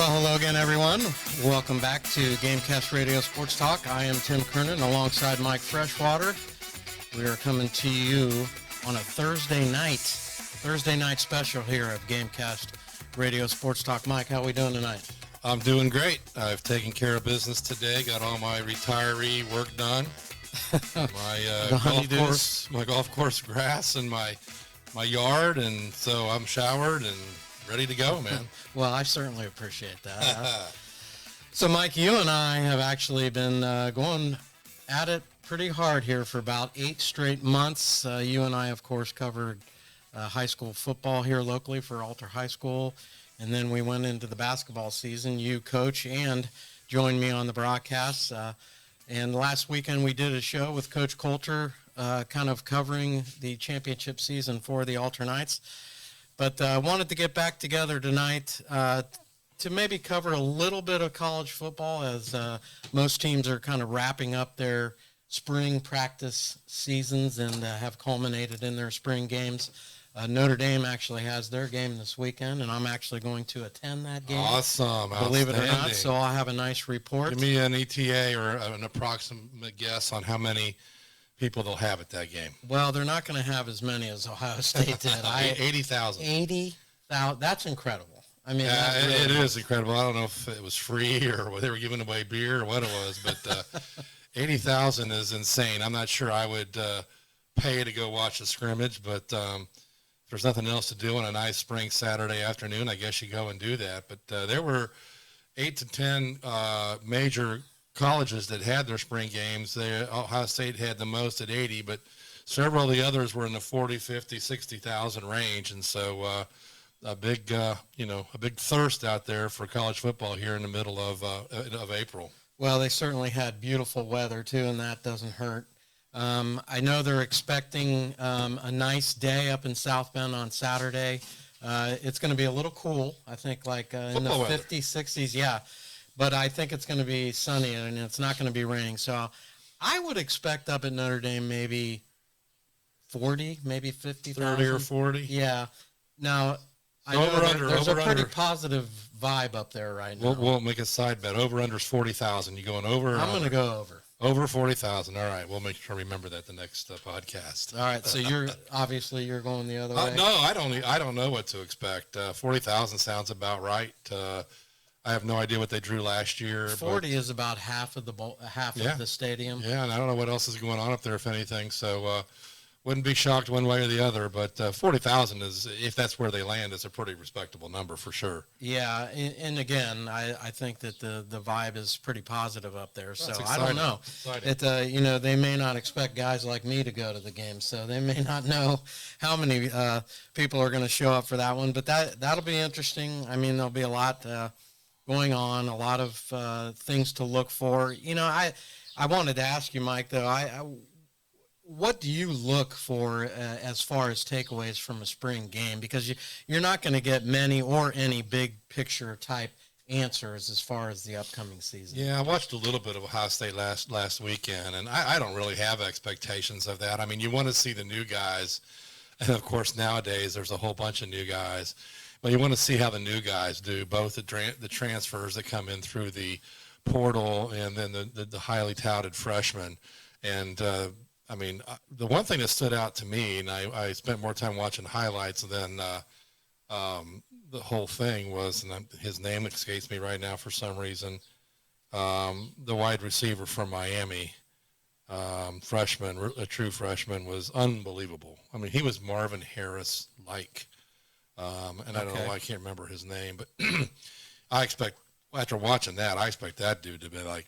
Well, hello again, everyone. Welcome back to Gamecast Radio Sports Talk. I am Tim Kernan alongside Mike Freshwater. We are coming to you on a Thursday night special here of Gamecast Radio Sports Talk. Mike, how are we doing tonight? I'm doing great. I've taken care of business today, got all my retiree work done. My golf course grass and my yard, and so I'm showered and ready to go, man. Well, I certainly appreciate that. So, Mike, you and I have actually been going at it pretty hard here for about 8 straight months. You and I, of course, covered high school football here locally for Alter High School, and then we went into the basketball season. You coach and joined me on the broadcast. And last weekend we did a show with Coach Coulter, kind of covering the championship season for the Alter Knights. But I wanted to get back together tonight to maybe cover a little bit of college football, as most teams are kind of wrapping up their spring practice seasons and have culminated in their spring games. Notre Dame actually has their game this weekend, and I'm actually going to attend that game. Awesome. Believe it or not, so I'll have a nice report. Give me an ETA or an approximate guess on how many people they'll have at that game. Well, they're not going to have as many as Ohio State did. 80,000. 80,000. That's incredible. I mean, it is incredible. I don't know if it was free or they were giving away beer or what it was, but 80,000 is insane. I'm not sure I would pay to go watch a scrimmage, but if there's nothing else to do on a nice spring Saturday afternoon, I guess you go and do that. But there were 8 to 10 major colleges that had their spring games. Ohio State had the most at 80, but several of the others were in the 40, 50, 60,000 range. And so a big thirst out there for college football here in the middle of April. Well, they certainly had beautiful weather too, and that doesn't hurt. I know they're expecting a nice day up in South Bend on Saturday. It's going to be a little cool, I think, like in the 50s, 60s. Yeah. But I think it's going to be sunny, and it's not going to be raining. So I would expect up at Notre Dame maybe 40, maybe 50,000. 30 or 40? Yeah. Now, I know there's a pretty positive vibe up there right now. We'll make a side bet. Over-under is 40,000. You going over? I'm going to go over. Over 40,000. All right. We'll make sure to remember that the next podcast. All right. So you're going the other way? No, I don't know what to expect. 40,000 sounds about right. I have no idea what they drew last year. 40 is about half of the stadium. Yeah, and I don't know what else is going on up there, if anything. So wouldn't be shocked one way or the other. But 40,000 is, if that's where they land, is a pretty respectable number for sure. Yeah, and again, I think that the vibe is pretty positive up there. So That's I don't know. It they may not expect guys like me to go to the game, so they may not know how many people are going to show up for that one. But that'll be interesting. I mean, there'll be a lot going on, a lot of things to look for. I wanted to ask you, Mike, though, what do you look for as far as takeaways from a spring game? Because you're not going to get many or any big picture type answers as far as the upcoming season. Yeah, I watched a little bit of Ohio State last weekend, and I don't really have expectations of that. I mean, you want to see the new guys, and of course nowadays there's a whole bunch of new guys. But you want to see how the new guys do, both the transfers that come in through the portal and then the highly touted freshmen. And, the one thing that stood out to me, and I spent more time watching highlights than the whole thing, was, and his name escapes me right now for some reason, the wide receiver from Miami, freshman, a true freshman, was unbelievable. I mean, he was Marvin Harris-like. And I don't know why I can't remember his name, but I expect, after watching that, I expect that dude to be like,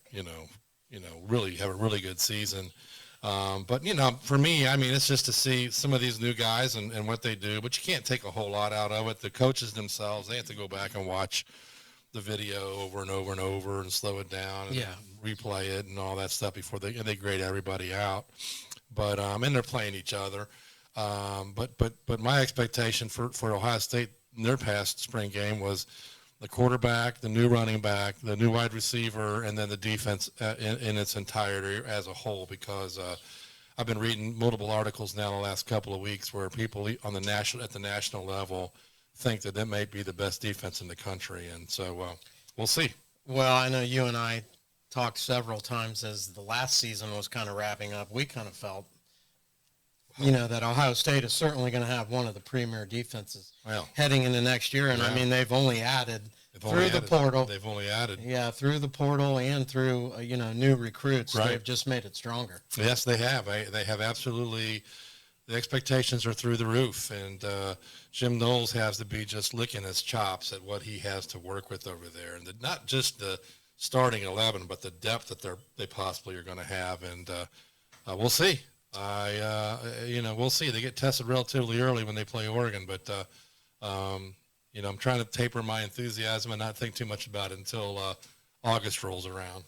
really have a really good season. But for me, I mean, it's just to see some of these new guys and what they do, but you can't take a whole lot out of it. The coaches themselves, they have to go back and watch the video over and over and over and slow it down and replay it and all that stuff before they grade everybody out. But, and they're playing each other. But my expectation for Ohio State in their past spring game was the quarterback, the new running back, the new wide receiver, and then the defense in its entirety as a whole, because I've been reading multiple articles now the last couple of weeks where people at the national level think that may be the best defense in the country. And so we'll see. Well, I know you and I talked several times as the last season was kind of wrapping up. We kind of felt, that Ohio State is certainly going to have one of the premier defenses heading into next year. And, I mean, they've only added through the portal. They've only added. Yeah, through the portal and through, new recruits. Right. They've just made it stronger. Yes, they have. They have absolutely. The expectations are through the roof, and Jim Knowles has to be just licking his chops at what he has to work with over there, and not just the starting 11, but the depth that they possibly are going to have, and we'll see. We'll see. They get tested relatively early when they play Oregon, but I'm trying to taper my enthusiasm and not think too much about it until August rolls around.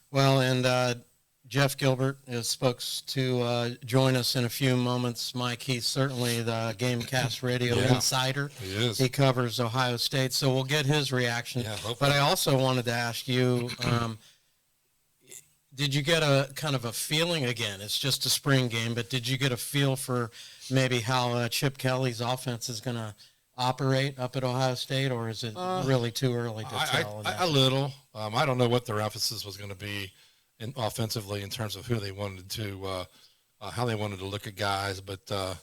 Well, and Jeff Gilbert is supposed to join us in a few moments. Mike, he's certainly the Gamecast Radio insider. He is. He covers Ohio State, so we'll get his reaction. Yeah, hopefully. But I also wanted to ask you, did you get a kind of a feeling, again, it's just a spring game, but did you get a feel for maybe how Chip Kelly's offense is going to operate up at Ohio State, or is it really too early to tell? A little. I don't know what their emphasis was going to be offensively in terms of who they wanted to, how they wanted to look at guys. But, they're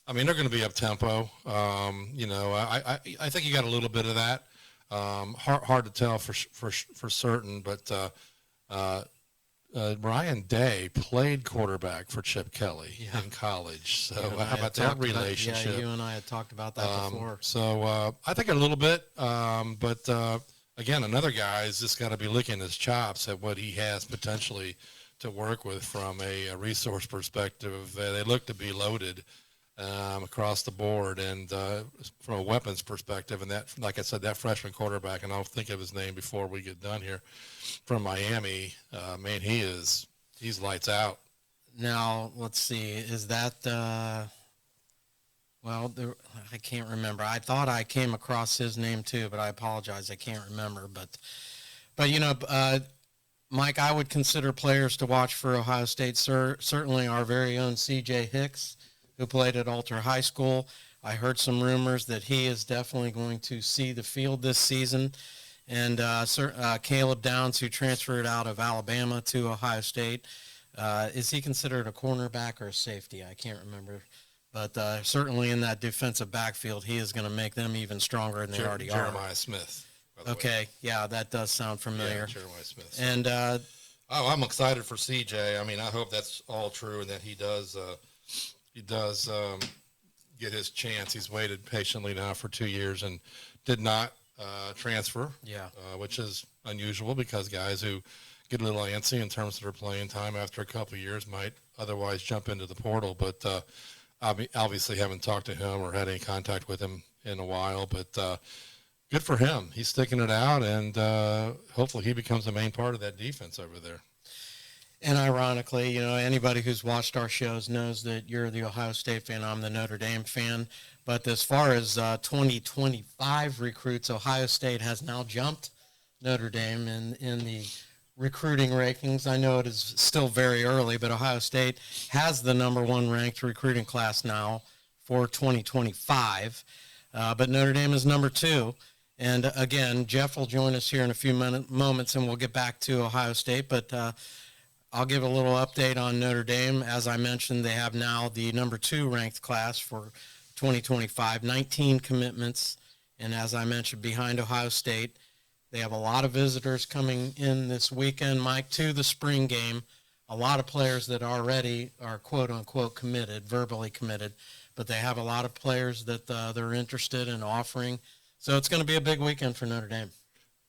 going to be up tempo. I think you got a little bit of that. Hard to tell for certain, but Ryan Day played quarterback for Chip Kelly in college. So how about that relationship? Yeah, you and I had talked about that before. So I think a little bit, but again, another guy has just got to be licking his chops at what he has potentially to work with from a resource perspective. They look to be loaded across the board, and from a weapons perspective, and that, like I said, that freshman quarterback, and I'll think of his name before we get done here, from Miami, man, he's lights out. Now, let's see, is that I can't remember. I thought I came across his name too, but I apologize. I can't remember. But Mike, I would consider players to watch for Ohio State. Certainly our very own C.J. Hicks, who played at Alter High School. I heard some rumors that he is definitely going to see the field this season. And Caleb Downs, who transferred out of Alabama to Ohio State. Is he considered a cornerback or a safety? I can't remember. But certainly in that defensive backfield, he is going to make them even stronger than they already are. Jeremiah Smith. Okay, yeah, that does sound familiar. Yeah, Jeremiah Smith. And I'm excited for CJ. I hope that's all true and that he does get his chance. He's waited patiently now for 2 years and did not transfer. Yeah, which is unusual because guys who get a little antsy in terms of their playing time after a couple of years might otherwise jump into the portal. But obviously haven't talked to him or had any contact with him in a while, but good for him. He's sticking it out, and hopefully he becomes the main part of that defense over there. And ironically, anybody who's watched our shows knows that you're the Ohio State fan. I'm the Notre Dame fan. But as far as 2025 recruits, Ohio State has now jumped Notre Dame in the recruiting rankings. I know it is still very early, but Ohio State has the number one ranked recruiting class now for 2025. But Notre Dame is number two. And again, Jeff will join us here in a few moments, and we'll get back to Ohio State. But I'll give a little update on Notre Dame. As I mentioned, they have now the number two ranked class for 2025, 19 commitments. And as I mentioned, behind Ohio State, they have a lot of visitors coming in this weekend, Mike, to the spring game. A lot of players that already are quote-unquote committed, verbally committed, but they have a lot of players that they're interested in offering. So it's going to be a big weekend for Notre Dame.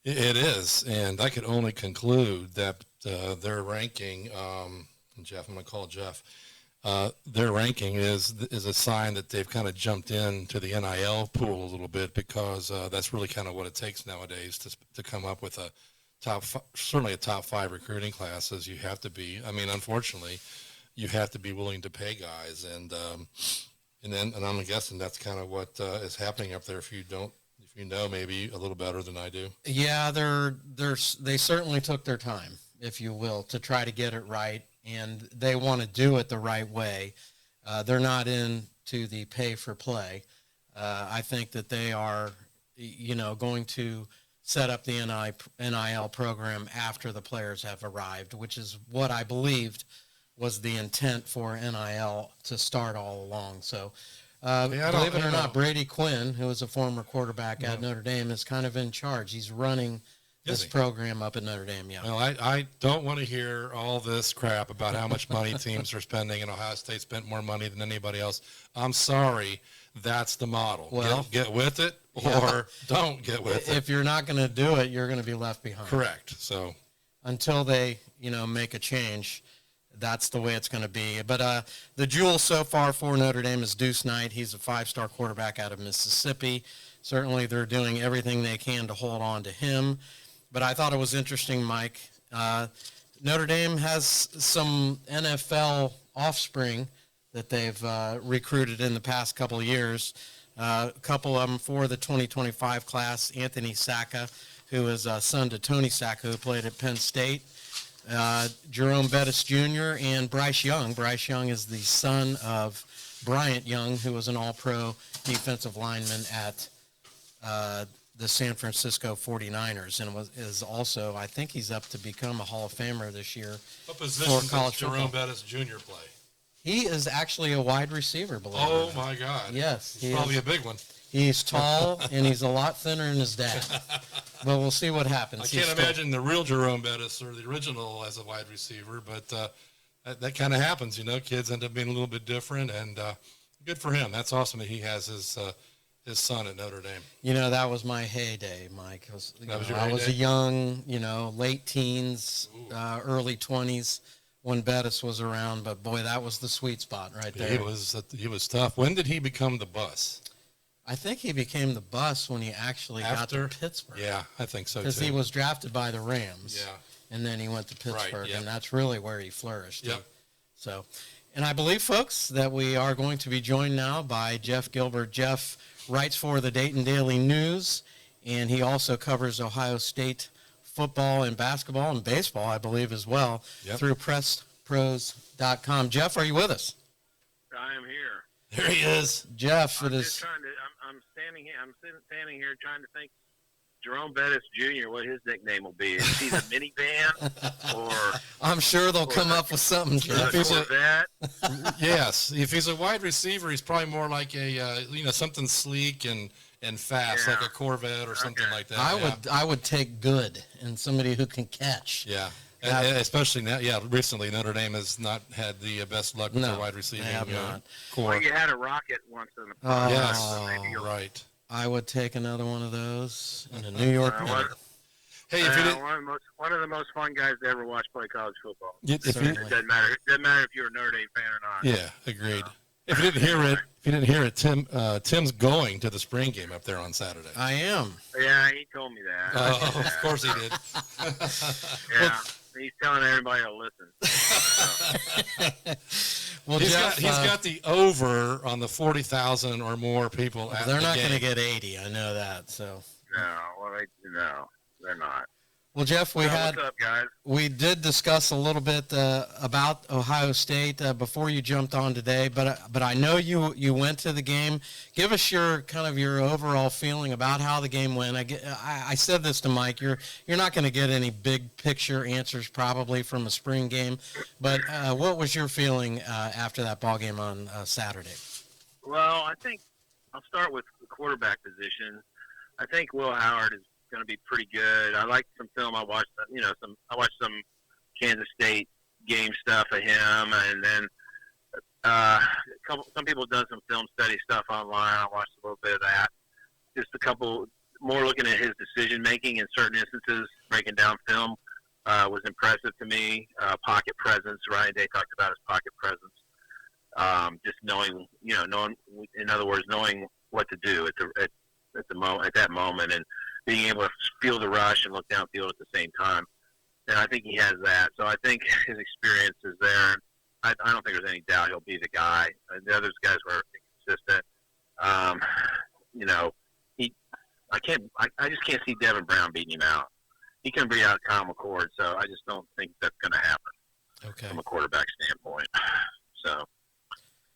It is, and I could only conclude that their ranking, Jeff, I'm going to call Jeff, their ranking is a sign that they've kind of jumped into the NIL pool a little bit, because that's really kind of what it takes nowadays to come up with certainly a top five recruiting classes. You have to be, unfortunately, you have to be willing to pay guys, and I'm guessing that's kind of what is happening up there. If you know maybe a little better than I do. Yeah, they certainly took their time, if you will, to try to get it right, and they want to do it the right way. They're not into the pay for play. I think that they are, going to set up the NIL program after the players have arrived, which is what I believed was the intent for NIL to start all along. So, believe it or not, Brady Quinn, who was a former quarterback at Notre Dame, is kind of in charge. He's running this program up at Notre Dame, yeah. Well, I don't want to hear all this crap about how much money teams are spending, and Ohio State spent more money than anybody else. I'm sorry, that's the model. Well, get with it or don't get with it. If you're not going to do it, you're going to be left behind. Correct. So until they, make a change, that's the way it's going to be. But the jewel so far for Notre Dame is Deuce Knight. He's a 5-star quarterback out of Mississippi. Certainly they're doing everything they can to hold on to him. But I thought it was interesting, Mike. Notre Dame has some NFL offspring that they've recruited in the past couple of years. A couple of them for the 2025 class, Anthony Sacca, who is a son to Tony Sacca, who played at Penn State. Jerome Bettis Jr. and Bryce Young. Bryce Young is the son of Bryant Young, who was an all-pro defensive lineman at the San Francisco 49ers, and is also, I think he's up to become a Hall of Famer this year. What position does Jerome Bettis Jr. play? He is actually a wide receiver, believe it or not. Oh, my God. Yes. He's probably a big one. He's tall, and he's a lot thinner than his dad. But we'll see what happens. I can't imagine the real Jerome Bettis or the original as a wide receiver, but that kind of happens, Kids end up being a little bit different, and good for him. That's awesome that he has his son at Notre Dame. That was my heyday, Mike. I was a young, late teens, early 20s when Bettis was around, but boy, that was the sweet spot right there. He was tough. When did he become the bus? I think he became the bus when he actually got to Pittsburgh. Yeah, I think so, too. Because he was drafted by the Rams. Yeah. And then he went to Pittsburgh, right, yep. and that's really where he flourished. Yep. So, and I believe, folks, that we are going to be joined now by Jeff Gilbert. Jeff writes for the Dayton Daily News, and he also covers Ohio State football and basketball and baseball, I believe, as well, through PressPros.com. Jeff, are you with us? I am here. There he is. Jeff, I'm standing here trying to think Jerome Bettis Jr., what his nickname will be. Is he the minivan? Or I'm sure they'll come up with something, Jeff. Yes. If he's a wide receiver, he's probably more like a something sleek and fast, like a Corvette or something like that. I would take good and somebody who can catch. Yeah. And especially now, recently Notre Dame has not had the best luck with their wide receiving core. Well, you had a rocket once in the past. Right. I would take another one of those in a New York. Hey, one of the most fun guys to ever watch play college football. It doesn't matter. It doesn't matter if you're a Notre Dame fan or not. Yeah, agreed. If you didn't hear it, Tim's going to the spring game up there on Saturday. I am. Yeah, he told me that. Oh, of course he did. Yeah. He's telling everybody to listen. Well, he's Jeff, got the over on the 40,000 or more people at the game. They're not going to get 80. I know that. So No, they're not. Well, Jeff, what's up, guys? We did discuss a little bit about Ohio State before you jumped on today, but I know you went to the game. Give us your overall feeling about how the game went. I said this to Mike. You're not going to get any big picture answers probably from a spring game, but what was your feeling after that ball game on Saturday? Well, I think I'll start with the quarterback position. I think Will Howard is going to be pretty good. I liked some film. I watched some Kansas State game stuff of him, and then some people have done some film study stuff online. I watched a little bit of that. Just a couple more looking at his decision making in certain instances, breaking down film was impressive to me. Pocket presence. Ryan Day talked about his pocket presence. Just knowing, in other words, knowing what to do at that moment, and being able to feel the rush and look downfield at the same time. And I think he has that. So I think his experience is there. I don't think there's any doubt he'll be the guy. The other guys were inconsistent. I just can't see Devin Brown beating him out. He can beat out Kyle McCord, so I just don't think that's going to happen from a quarterback standpoint. So,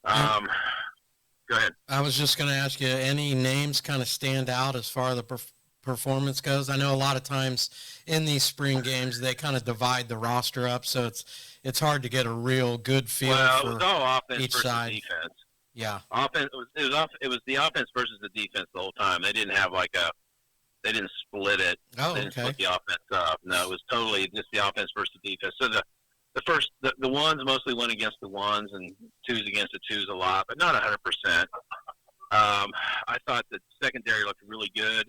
go ahead. I was just going to ask you, any names kind of stand out as far performance goes? I know a lot of times in these spring games they kind of divide the roster up, so it's hard to get a real good feel Well, for it was all offense each versus side. defense. Yeah. Offense it was the offense versus the defense the whole time. They didn't have they didn't split it. Oh, They didn't okay. split the offense up. No, it was totally just the offense versus the defense. So the ones mostly went against the ones and twos against the twos a lot, but not 100%. I thought the secondary looked really good.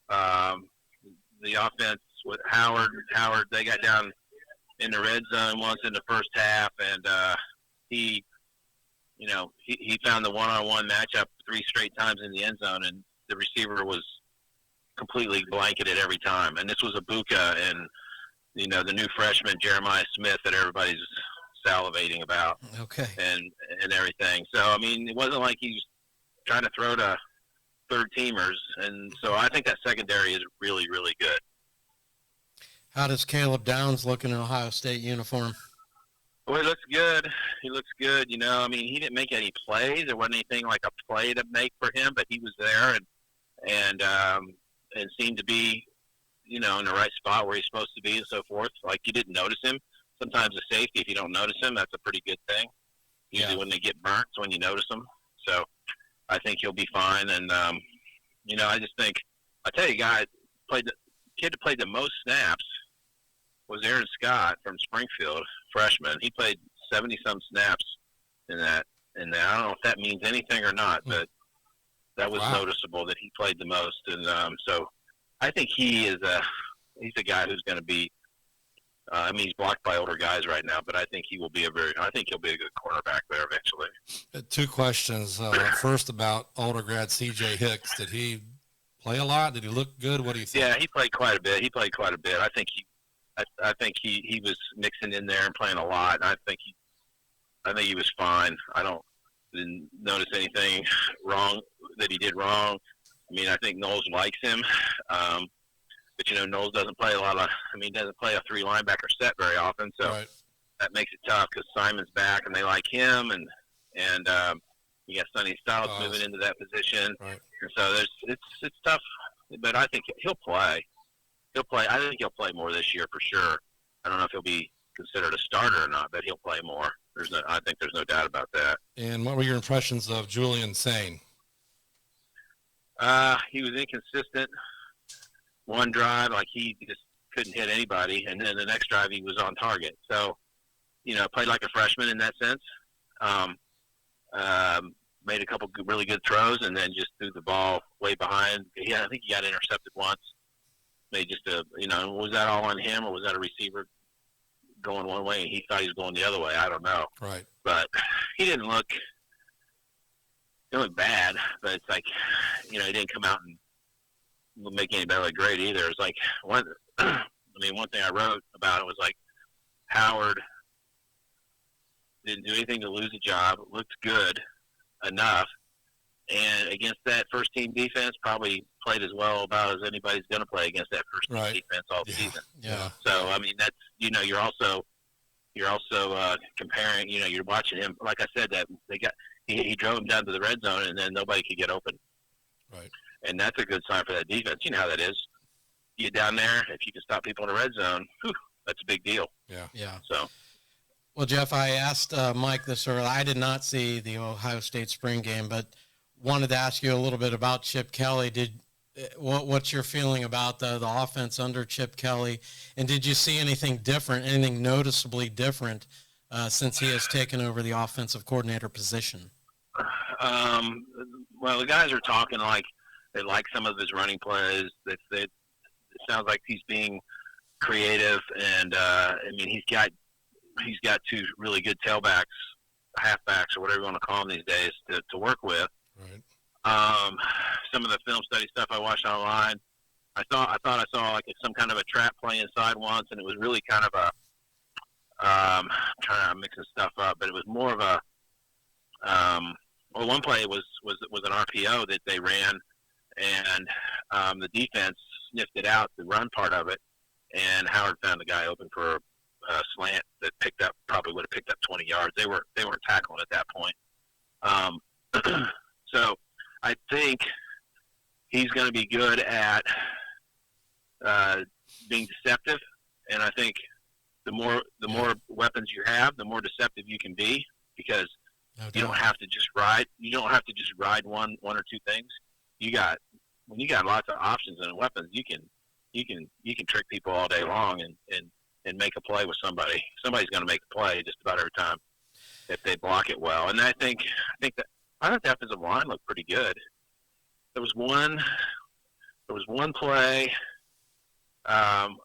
The offense with Howard, they got down in the red zone once in the first half, and he found the one-on-one matchup 3 straight times in the end zone, and the receiver was completely blanketed every time. And this was Ibuka and, the new freshman, Jeremiah Smith, that everybody's salivating about Okay. and everything. So, I mean, it wasn't like he was trying to throw to third-teamers. And so I think that secondary is really, really good. How does Caleb Downs look in an Ohio State uniform? Well, he looks good. He looks good. I mean, he didn't make any plays. There wasn't anything like a play to make for him, but he was there and seemed to be, in the right spot where he's supposed to be and so forth. Like, you didn't notice him. Sometimes a safety, if you don't notice him, that's a pretty good thing. Usually when they get burnt, it's when you notice them. So I think he'll be fine. And, I just think, I tell you, kid that played the most snaps was Aaron Scott from Springfield, freshman. He played 70-some snaps in that. I don't know if that means anything or not, but that was noticeable that he played the most. And so I think he's a guy who's going to be. He's blocked by older guys right now, but I think he'll be a good cornerback there eventually. 2 questions. First about older grad C.J. Hicks. Did he play a lot? Did he look good? What do you think? Yeah, he played quite a bit. I think he was mixing in there and playing a lot. And I think he was fine. Didn't notice anything wrong that he did wrong. I mean, I think Knowles likes him. But Knowles doesn't play doesn't play a 3 linebacker set very often. So that makes it tough because Simon's back and they like him and you got Sonny Styles moving into that position. Right. And so it's tough, but I think he'll play. I think he'll play more this year for sure. I don't know if he'll be considered a starter or not, but he'll play more. I think there's no doubt about that. And what were your impressions of Julian Sane? He was inconsistent. One drive, he just couldn't hit anybody, and then the next drive he was on target. So, played like a freshman in that sense. Made a couple really good throws, and then just threw the ball way behind. Yeah, I think he got intercepted once. Made just was that all on him, or was that a receiver going one way and he thought he was going the other way? I don't know. Right. But he didn't look bad, but it's like, he didn't come out and make anybody look great either. It's like one thing I wrote about it was like Howard didn't do anything to lose a job, looked good enough, and against that first team defense probably played as well about as anybody's going to play against that first team defense all season. Yeah. So I mean, that's you're also comparing. You're watching him. Like I said, that he drove him down to the red zone, and then nobody could get open. Right. And that's a good sign for that defense. You know how that is. You get down there, if you can stop people in the red zone, that's a big deal. Yeah. Yeah. So. Well, Jeff, I asked Mike this earlier. I did not see the Ohio State spring game, but wanted to ask you a little bit about Chip Kelly. What's your feeling about the offense under Chip Kelly? And did you see anything different, anything noticeably different since he has taken over the offensive coordinator position? Well, the guys are talking like they like some of his running plays. It sounds like he's being creative, and he's got 2 really good tailbacks, halfbacks, or whatever you want to call them these days to work with. Right. Some of the film study stuff I watched online, I thought I saw like some kind of a trap play inside once, and it was really kind of a I'm mixing stuff up, but it was more of a one play was an RPO that they ran, and the defense sniffed it out, the run part of it, and Howard found the guy open for a slant that probably would have picked up 20 yards. They weren't tackling at that point. So I think he's going to be good at being deceptive, and I think the more weapons you have, the more deceptive you can be, because you don't have to just ride. You don't have to just ride one or two things. When you got lots of options and weapons, you can trick people all day long and make a play with somebody. Somebody's going to make a play just about every time if they block it well. And I thought the offensive line looked pretty good. There was one play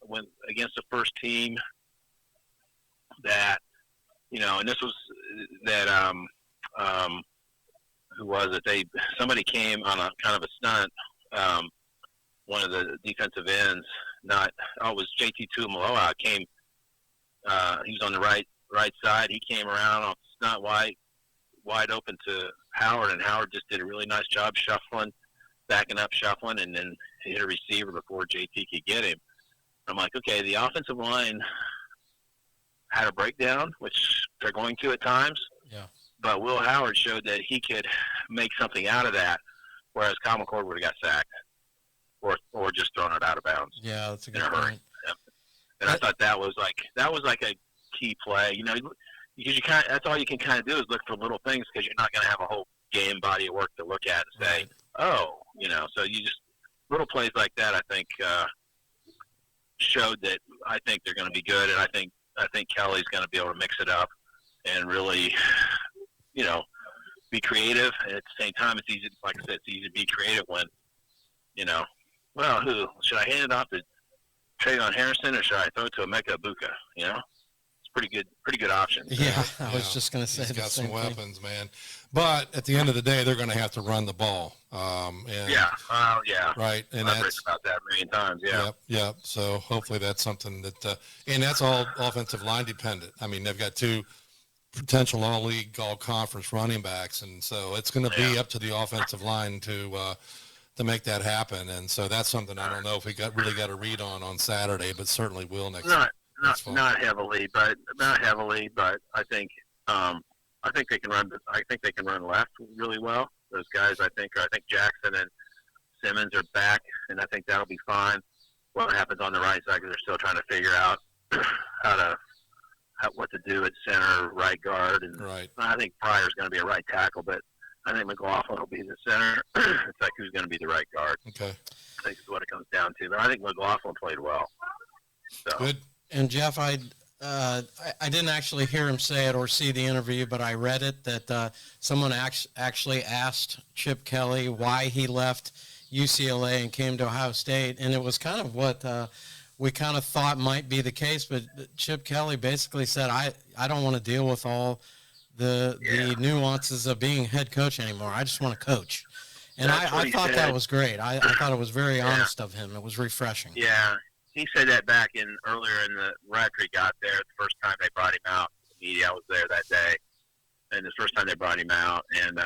when against the first team that, and this was that who was it? Somebody came on a kind of a stunt. One of the defensive ends, it was JT Tuimoloau came. He was on the right side. He came around off the stunt wide open to Howard, and Howard just did a really nice job backing up, shuffling, and then hit a receiver before JT could get him. I'm like, okay, the offensive line had a breakdown, which they're going to at times. Yeah. But Will Howard showed that he could make something out of that, whereas Kyle McCord would have got sacked or just thrown it out of bounds. Yeah, that's a good point. Yep. And I thought that was like a key play, because that's all you can kind of do is look for little things, because you're not going to have a whole game body of work to look at and say, so you just little plays like that. I think showed that I think they're going to be good, and I think Kelly's going to be able to mix it up and really, be creative. And at the same time, it's easy, like I said, it's easy to be creative when, who should I hand it off to Travion Harrison, or should I throw it to Emeka Ibuka? It's pretty good options. Yeah, I was just going to say he's got some weapons, thing. Man. But at the end of the day, they're going to have to run the ball. Right, and I've written about that a million times. Yeah. Yep. So hopefully that's something that, and that's all offensive line dependent. I mean, they've got two potential all-league, all-conference running backs, and so it's going to be up to the offensive line to make that happen. And so that's something I don't know if we really got a read on Saturday, but certainly will next. Not heavily, but I think they can run. I think they can run left really well. Those guys, I think Jackson and Simmons are back, and I think that'll be fine. What happens on the right side, because they're still trying to figure out what to do at center, right guard, and right. I think Pryor's going to be a right tackle, but I think McLaughlin will be the center. It's like who's going to be the right guard. Okay. I think is what it comes down to. But I think McLaughlin played well. So. Good. And Jeff, I didn't actually hear him say it or see the interview, but I read it that someone actually asked Chip Kelly why he left UCLA and came to Ohio State, and it was kind of what we kind of thought might be the case, but Chip Kelly basically said, I don't want to deal with all the nuances of being head coach anymore. I just want to coach. And I thought that was great. I thought it was very honest of him. It was refreshing. Yeah. He said that back earlier right after he got there, the first time they brought him out. The media was there that day, and the first time they brought him out, and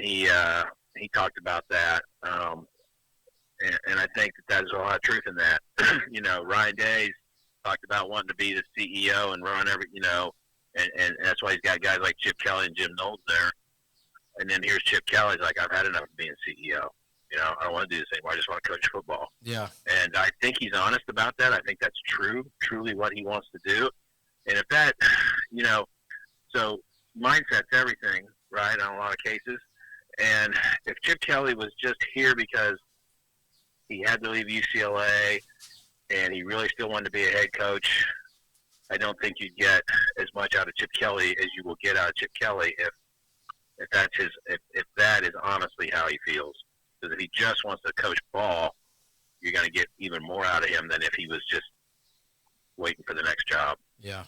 he talked about that, and I think that there's a lot of truth in that. Ryan Days talked about wanting to be the CEO and run and that's why he's got guys like Chip Kelly and Jim Knowles there. And then here's Chip Kelly's like, I've had enough of being CEO. I don't want to do this anymore. I just want to coach football. Yeah. And I think he's honest about that. I think that's truly what he wants to do. And if that, so mindset's everything, right, on a lot of cases. And if Chip Kelly was just here because he had to leave UCLA and he really still wanted to be a head coach, I don't think you'd get as much out of Chip Kelly as you will get out of Chip Kelly if that is honestly how he feels. Because if he just wants to coach ball, you're going to get even more out of him than if he was just waiting for the next job. Yeah.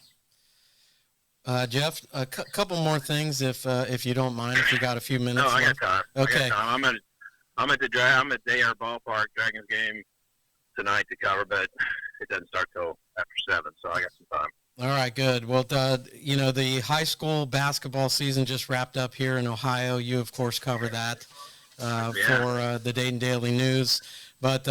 Jeff, a couple more things, if you don't mind, if you got a few minutes. No, I got time. Okay. I'm at Dayar Ballpark Dragons game tonight to cover, but it doesn't start till after 7, so I got some time. All right, good. Well, the high school basketball season just wrapped up here in Ohio. You, of course, cover that for the Dayton Daily News. But,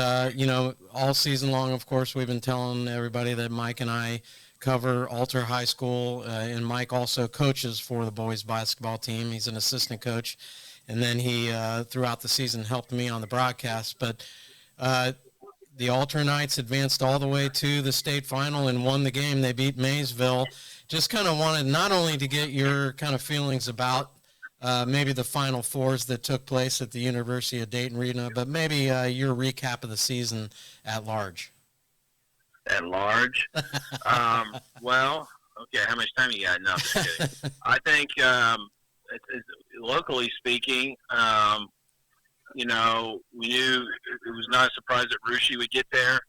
all season long, of course, we've been telling everybody that Mike and I cover Alter High School, and Mike also coaches for the boys basketball team. He's an assistant coach, and then he, throughout the season, helped me on the broadcast. But the Alternites advanced all the way to the state final and won the game. They beat Maysville. Just kind of wanted not only to get your kind of feelings about maybe the Final Fours that took place at the University of Dayton Arena, but maybe your recap of the season at large. At large? Well, okay, how much time you got? No, I'm just kidding. I think, locally speaking, we knew it was not a surprise that Russia would get there,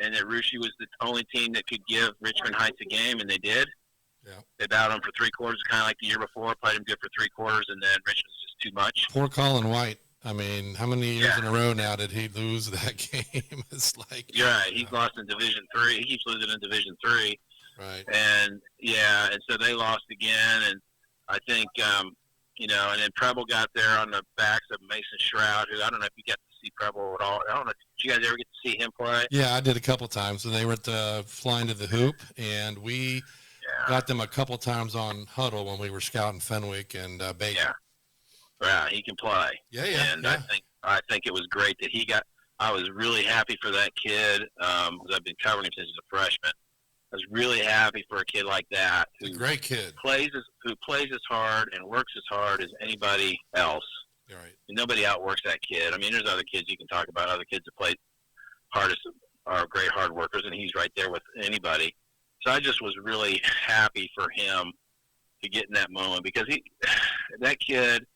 and that Russia was the only team that could give Richmond Heights a game, and they did. Yeah. They battled them for 3 quarters, kind of like the year before, played them good for 3 quarters, and then Richmond was just too much. Poor Colin White. I mean, how many years in a row now did he lose that game? It's like, you're right. He's lost in Division III. He keeps losing in Division III. Right. And so they lost again, and I think, and then Preble got there on the backs of Mason Shroud, who I don't know if you got to see Preble at all. I don't know. Did you guys ever get to see him play? Yeah, I did a couple times. So they were at the Flying to the Hoop, and we got them a couple times on Huddle when we were scouting Fenwick and Bacon. Yeah, he can play. Yeah. And I think it was great that he got. I was really happy for that kid because I've been covering him since he was a freshman. I was really happy for a kid like that He's a great kid who plays as hard and works as hard as anybody else. You're right. And nobody outworks that kid. I mean, there's other kids you can talk about, other kids that play hardest, are great hard workers, and he's right there with anybody. So I just was really happy for him to get in that moment because that kid,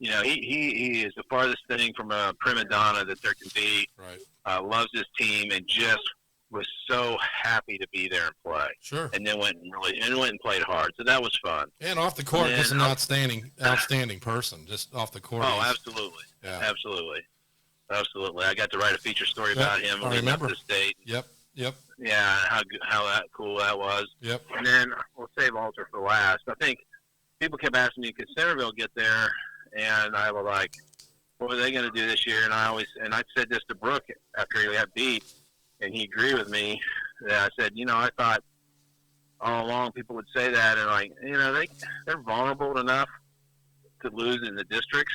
he is the farthest thing from a prima donna that there can be. Right. Loves his team and just was so happy to be there and play. Sure. And then went and played hard. So that was fun. And off the court, just an outstanding person. Just off the court. Oh, absolutely. Yeah. Absolutely. I got to write a feature story about him. I remember. The state. Yep. Yeah, how that cool that was. Yep. And then we'll save Alter for last. I think people kept asking me, could Centerville get there? And I was like, what are they going to do this year? And I said this to Brooke after he got beat, and he agreed with me. I said, I thought all along people would say that, and they're vulnerable enough to lose in the districts,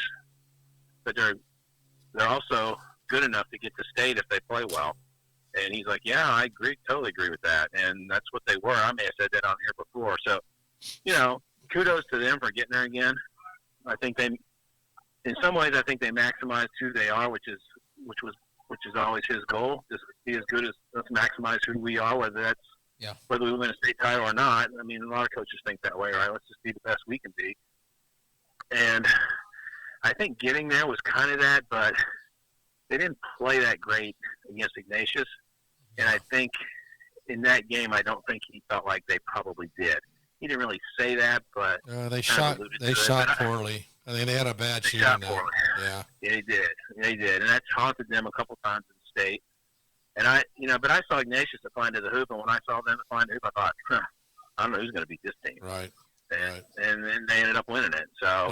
but they're also good enough to get to state if they play well. And he's like, yeah, I totally agree with that. And that's what they were. I may have said that on here before. So, kudos to them for getting there again. I think in some ways, I think they maximized who they are, which is always his goal. Just be as good as let's maximize who we are, whether we win a state title or not. I mean, a lot of coaches think that way, right? Let's just be the best we can be. And I think getting there was kind of that, but they didn't play that great against Ignatius. And I think in that game, I don't think he felt like they probably did. He didn't really say that, but they shot poorly. I think they had a bad shooting night. Yeah, they did, and that's haunted them a couple times in the state. And but I saw Ignatius at Flying to the Hoop, and when I saw them at Flying to the Hoop, I thought, I don't know who's going to beat this team. Right. And then they ended up winning it. So,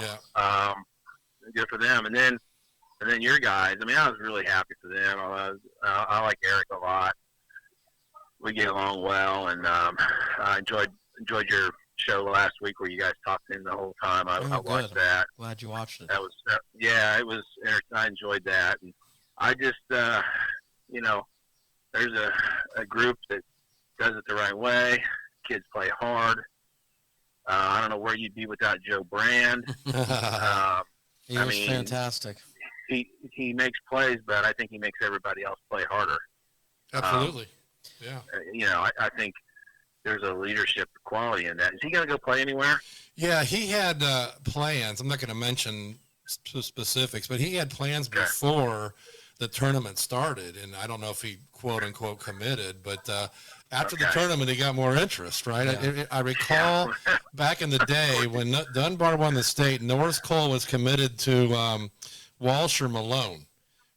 good for them. And then your guys. I mean, I was really happy for them. I like Eric a lot. We get along well, and I enjoyed your show last week where you guys talked to him the whole time. I watched that. Glad you watched it. That was it was. I enjoyed that, and I just there's a group that does it the right way. Kids play hard. I don't know where you'd be without Joe Brand. He was fantastic. He makes plays, but I think he makes everybody else play harder. Absolutely. I think there's a leadership quality in that. Is he going to go play anywhere? Yeah, he had plans. I'm not going to mention specifics, but he had plans before the tournament started, and I don't know if he quote-unquote committed, but after the tournament, he got more interest, right? Yeah. I recall back in the day when Dunbar won the state, Norris Cole was committed to Walsh or Malone,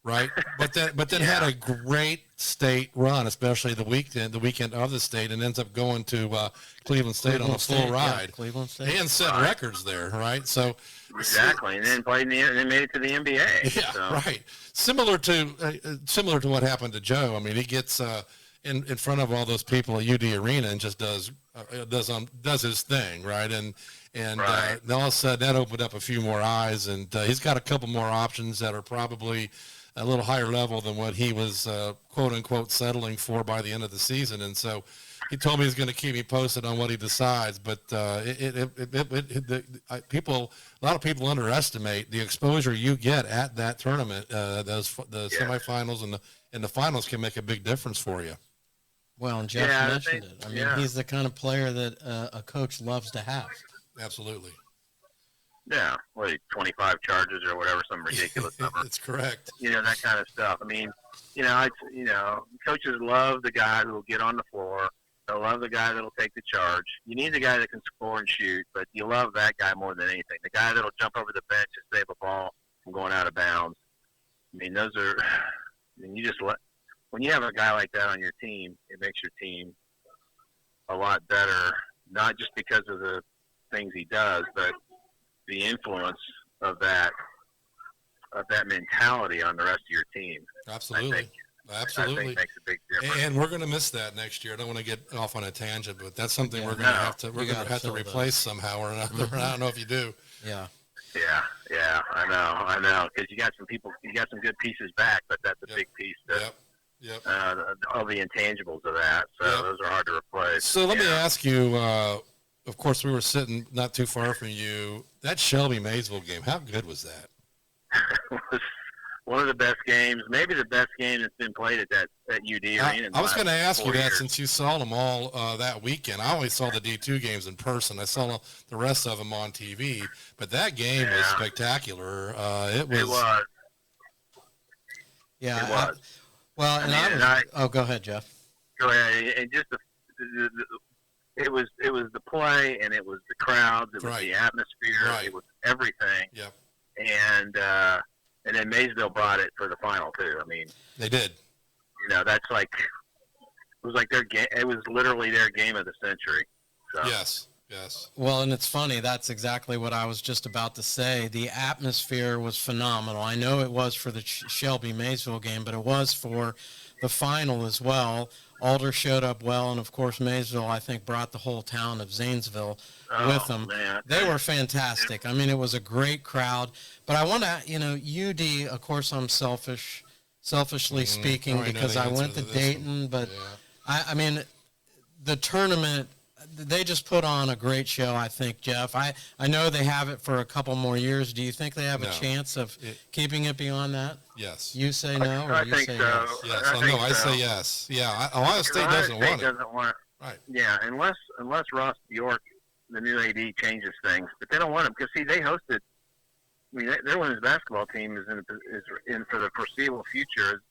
right? But then had a great state run, especially the weekend of the state, and ends up going to Cleveland State on a full ride. Yeah, Cleveland State. And set records there, right? So exactly, and then played and then made it to the NBA. Yeah, so. Right. Similar to what happened to Joe. I mean, he gets in front of all those people at UD Arena and just does his thing, right? And all of a sudden that opened up a few more eyes, and he's got a couple more options that are probably a little higher level than what he was quote unquote settling for by the end of the season. And so he told me he's going to keep me posted on what he decides. But a lot of people underestimate the exposure you get at that tournament. The semifinals and the finals can make a big difference for you. Well, and Jeff mentioned it. I mean, he's the kind of player that a coach loves to have. Absolutely. Yeah, 25 charges or whatever, some ridiculous number. That's correct. That kind of stuff. I mean, coaches love the guy who will get on the floor. They'll love the guy that'll take the charge. You need the guy that can score and shoot, but you love that guy more than anything. The guy that'll jump over the bench and save a ball from going out of bounds. I mean, when you have a guy like that on your team, it makes your team a lot better, not just because of the things he does, but the influence of that mentality on the rest of your team. Absolutely. I think makes a big difference. And we're going to miss that next year. I don't want to get off on a tangent, but that's something we're going to have to replace somehow or another. I don't know if you do. Yeah. Yeah, I know. Because you got some good pieces back, but that's a big piece. Yep. All the intangibles of that, so those are hard to replace. So let me ask you, of course, we were sitting not too far from you. That Shelby-Maysville game, how good was that? It was one of the best games, maybe the best game that's been played at UD Arena. I was going to ask you that since you saw them all that weekend. I only saw the D2 games in person. I saw the rest of them on TV, but that game was spectacular. It was. Yeah. It was. Well, go ahead, Jeff. Go ahead. And just it was the play, and it was the crowds, it was the atmosphere, it was everything. Yep. And then Maysville brought it for the final too. I mean, they did. That's like it was like their game. It was literally their game of the century. So. Yes. Well, and it's funny. That's exactly what I was just about to say. The atmosphere was phenomenal. I know it was for the Shelby-Maysville game, but it was for the final as well. Alder showed up well, and of course Maysville, I think, brought the whole town of Zanesville with them. Man. They were fantastic. I mean, it was a great crowd. But I want to, UD, of course, I'm selfishly speaking, because I went to Dayton, but I mean, the tournament, they just put on a great show, I think, Jeff. I know they have it for a couple more years. Do you think they have a chance of keeping it beyond that? Yes. You say no, or you say so. Yes? I say yes. Yeah, Ohio State doesn't want it. Right. Yeah, unless Ross Bjork, the new AD, changes things. But they don't want them because, see, they hosted. I mean, their women's basketball team is in for the foreseeable future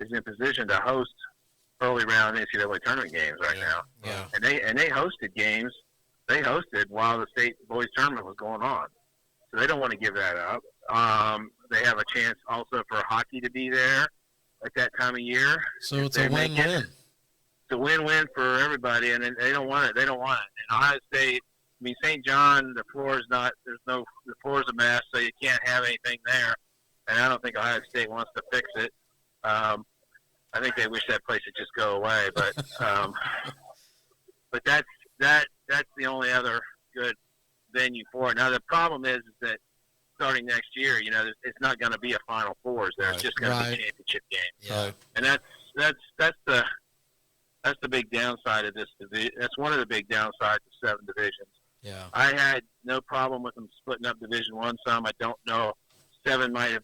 is in position to host early round NCAA tournament games now. Yeah. And they hosted games. They hosted while the state boys tournament was going on. So they don't want to give that up. They have a chance also for hockey to be there at that time of year. So it's a win-win. It's a win-win for everybody, and they don't want it. They don't want it. And Ohio State, I mean, St. John, the floor is the floor is a mess, so you can't have anything there. And I don't think Ohio State wants to fix it. I think they wish that place would just go away, but but that's the only other good venue for it. Now the problem is that starting next year, it's not going to be a Final Fours there. It's just going to be championship games. Yeah. And that's the big downside of this division. That's one of the big downsides of 7 divisions. Yeah. I had no problem with them splitting up Division 1 some. I don't know. 7 might have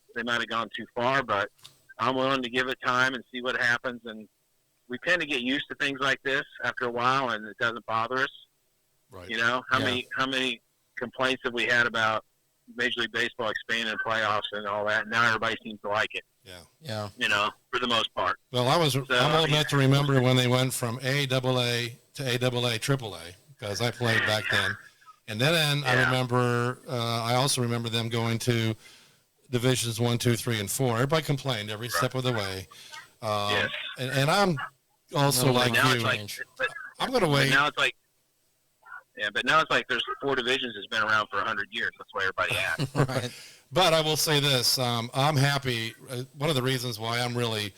gone too far, but I'm willing to give it time and see what happens. And we tend to get used to things like this after a while, and it doesn't bother us. Right. How many complaints have we had about Major League Baseball expanding playoffs and all that? And now everybody seems to like it. Yeah. For the most part. Well, I'm old enough to remember when they went from AAA to AAA, AAA, because I played back then. And then I also remember them going to Divisions 1, 2, 3, and 4. Everybody complained every step of the way. Yes. And I'm also like you. I'm going to wait. But now it's like there's 4 divisions that's been around for 100 years. That's why everybody asks. Right. But I will say this. I'm happy. One of the reasons why I'm really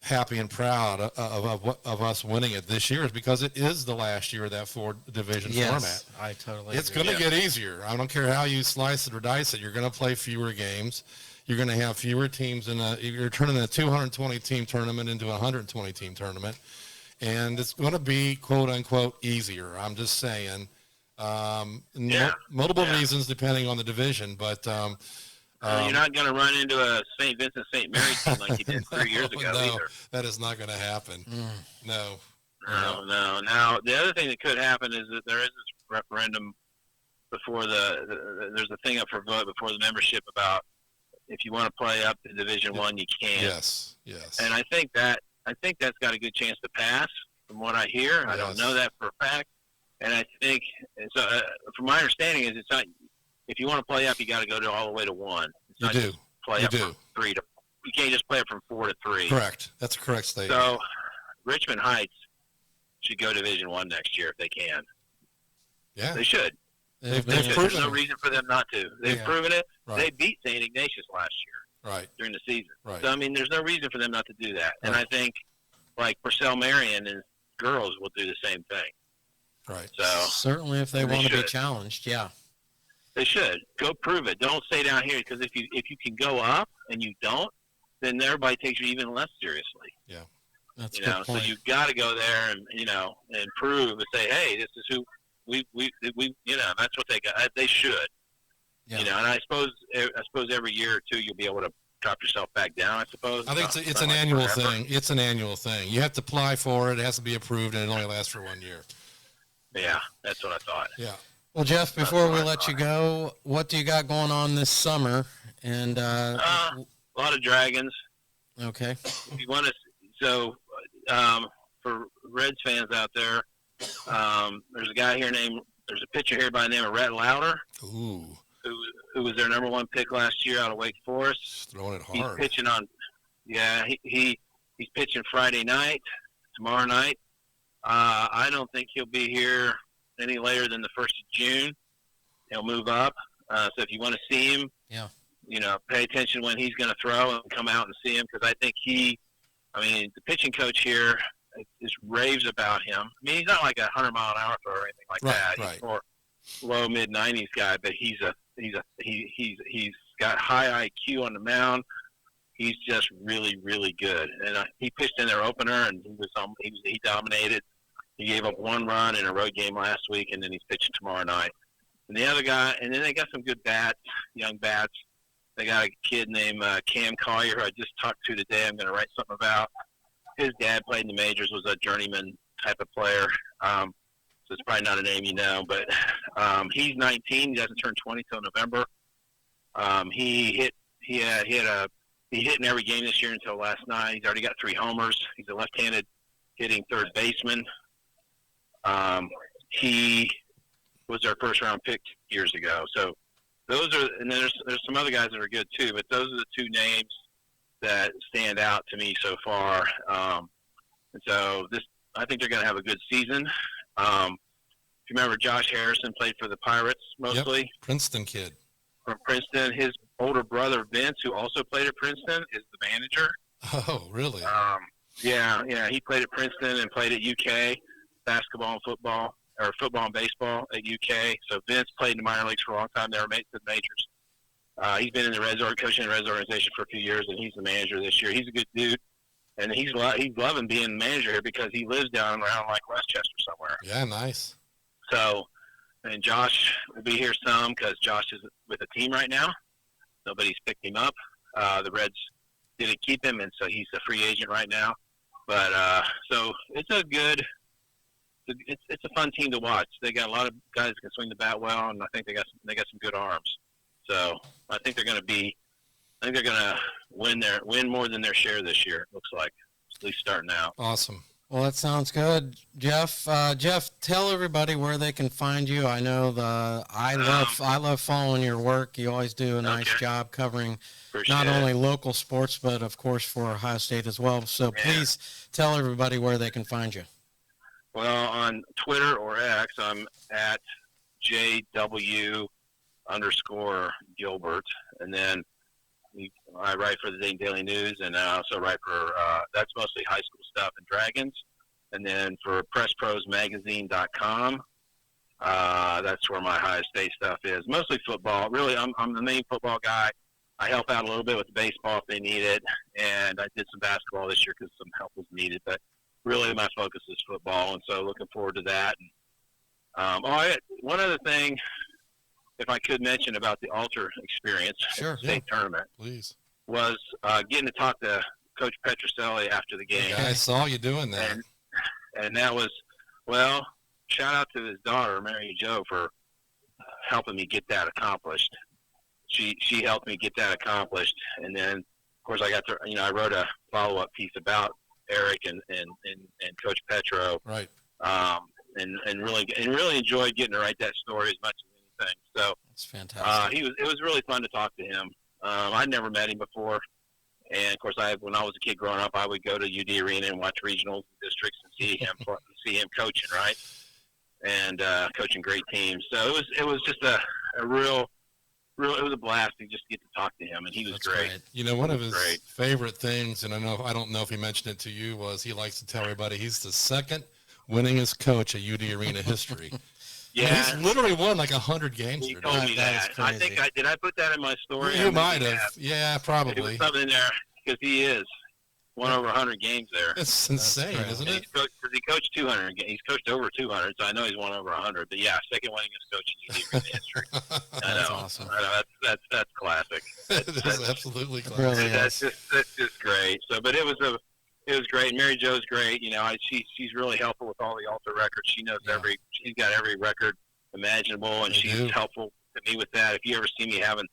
happy and proud of us winning it this year is because it is the last year of that 4-division format. I totally It's agree. going to get easier. I don't care how you slice it or dice it. You're going to play fewer games. You're going to have fewer teams you're turning a 220 team tournament into a 120 team tournament. And it's going to be quote unquote easier. I'm just saying, multiple reasons depending on the division, but, you're not going to run into a St. Vincent St. Mary team like you did 3 years ago either. That is not going to happen. No. Now, the other thing that could happen is that there is this referendum before there's a thing up for vote before the membership about if you want to play up to Division I, you can. Yes. And I think that's got a good chance to pass from what I hear. I don't know that for a fact. And I think, so from my understanding is it's not, if you want to play up, you got to go all the way to 1. It's not just play up from 3 to, you can't just play up from 4 to 3. Correct. That's a correct statement. So Richmond Heights should go Division I next year if they can. Yeah. They should. They've There's proven no reason for them not to. They've proven it. Right. They beat St. Ignatius last year. Right. During the season. Right. So, I mean, there's no reason for them not to do that. And Right. I think, like, Purcell Marion and girls will do the same thing. Right. So certainly if they want to be challenged, they should. Go prove it. Don't stay down here, because if you can go up and you don't, then everybody takes you even less seriously. Yeah. That's a good point. So you got to go there and prove and say, hey, this is who we that's what they got. They should. Yeah. And I suppose every year or two you'll be able to drop yourself back down, I suppose. I think it's an annual thing. It's an annual thing. You have to apply for it. It has to be approved, and it only lasts for 1 year. Yeah, that's what I thought. Yeah. Well, Jeff, before we let you go, what do you got going on this summer? And a lot of dragons. Okay. If you want to, for Reds fans out there, there's a pitcher here by the name of Rhett Lauder. Ooh. Who was their number 1 pick last year out of Wake Forest. Just throwing it hard. He's pitching he's pitching Friday night, tomorrow night. I don't think he'll be here any later than the 1st of June. He'll move up. So if you want to see him, pay attention when he's going to throw and come out and see him, because I think the pitching coach here just raves about him. I mean, he's not like a 100-mile-an-hour thrower or anything like that. He's more low mid-90s guy, but he's got high IQ on the mound. He's just really, really good. And he pitched in their opener, and he dominated. He gave up 1 run in a road game last week, and then he's pitching tomorrow night. And the other guy, and then they got some good bats, young bats. They got a kid named Cam Collier, who I just talked to today. I'm going to write something about. His dad played in the majors, was a journeyman type of player. So it's probably not a name you know, but he's 19. He doesn't turn 20 till November. He hit in every game this year until last night. He's already got 3 homers. He's a left-handed hitting third baseman. He was our first-round pick years ago. So those are, and then there's some other guys that are good too, but those are the 2 names that stand out to me so far. And so I think they're going to have a good season. If you remember, Josh Harrison played for the Pirates mostly. Yep. Princeton kid. From Princeton. His older brother, Vince, who also played at Princeton, is the manager. Oh, really? Yeah. He played at Princeton and played at UK, basketball and football, or football and baseball at UK. So Vince played in the minor leagues for a long time. They were made to the majors. He's been in the coaching the Reds organization for a few years, and he's the manager this year. He's a good dude. And he's loving being the manager here because he lives down around like Westchester somewhere. Yeah, nice. So, and Josh will be here some because Josh is with a team right now. Nobody's picked him up. The Reds didn't keep him, and so he's a free agent right now. But so it's a fun team to watch. They got a lot of guys that can swing the bat well, and I think they got some good arms. So I think they're going to win more than their share this year. It looks like, at least starting out. Awesome. Well, that sounds good, Jeff. Jeff, tell everybody where they can find you. I know I love following your work. You always do a nice job covering not only local sports, but of course for Ohio State as well. So please tell everybody where they can find you. Well, on Twitter or X, I'm at JW_Gilbert, and then I write for the Dayton Daily News, and I also write for that's mostly high school stuff and Dragons. And then for PressProsMagazine.com, that's where my Ohio State stuff is. Mostly football. Really, I'm the main football guy. I help out a little bit with the baseball if they need it, and I did some basketball this year because some help was needed. But really, my focus is football, and so looking forward to that. And, one other thing, if I could mention about the Alter experience, Sure, state tournament, Please. was getting to talk to Coach Petroselli after the game. Yeah, I saw you doing that. And that was, well, shout out to his daughter, Mary Jo, for helping me get that accomplished. She helped me get that accomplished. And then, of course, I got to, I wrote a follow-up piece about Eric and Coach Petro. Right. And really enjoyed getting to write that story as much as anything. So That's fantastic. it was really fun to talk to him. I'd never met him before. And of course, when I was a kid growing up, I would go to UD Arena and watch regionals and districts and see him coaching, right? And coaching great teams. So it was just a real, it was a blast to just get to talk to him, and he was great. One of his favorite things, and I don't know if he mentioned it to you, was he likes to tell everybody he's the second winningest coach of UD Arena history. Yeah, he's literally won like 100 games. He told me that. I think did I put that in my story? You might have. Yeah, probably. It was something in there because he is won over 100 games there. It's insane, isn't it? He coached 200 games. He's coached over 200, so I know he's won over 100. But yeah, second winningest coach in UD Arena history. That's awesome. I know that's classic. That's absolutely classic. Really that's just great. So, but it was great. Mary Jo's great. She's really helpful with all the Alter records. She knows she's got every record imaginable, and she's helpful to me with that. If you ever see me having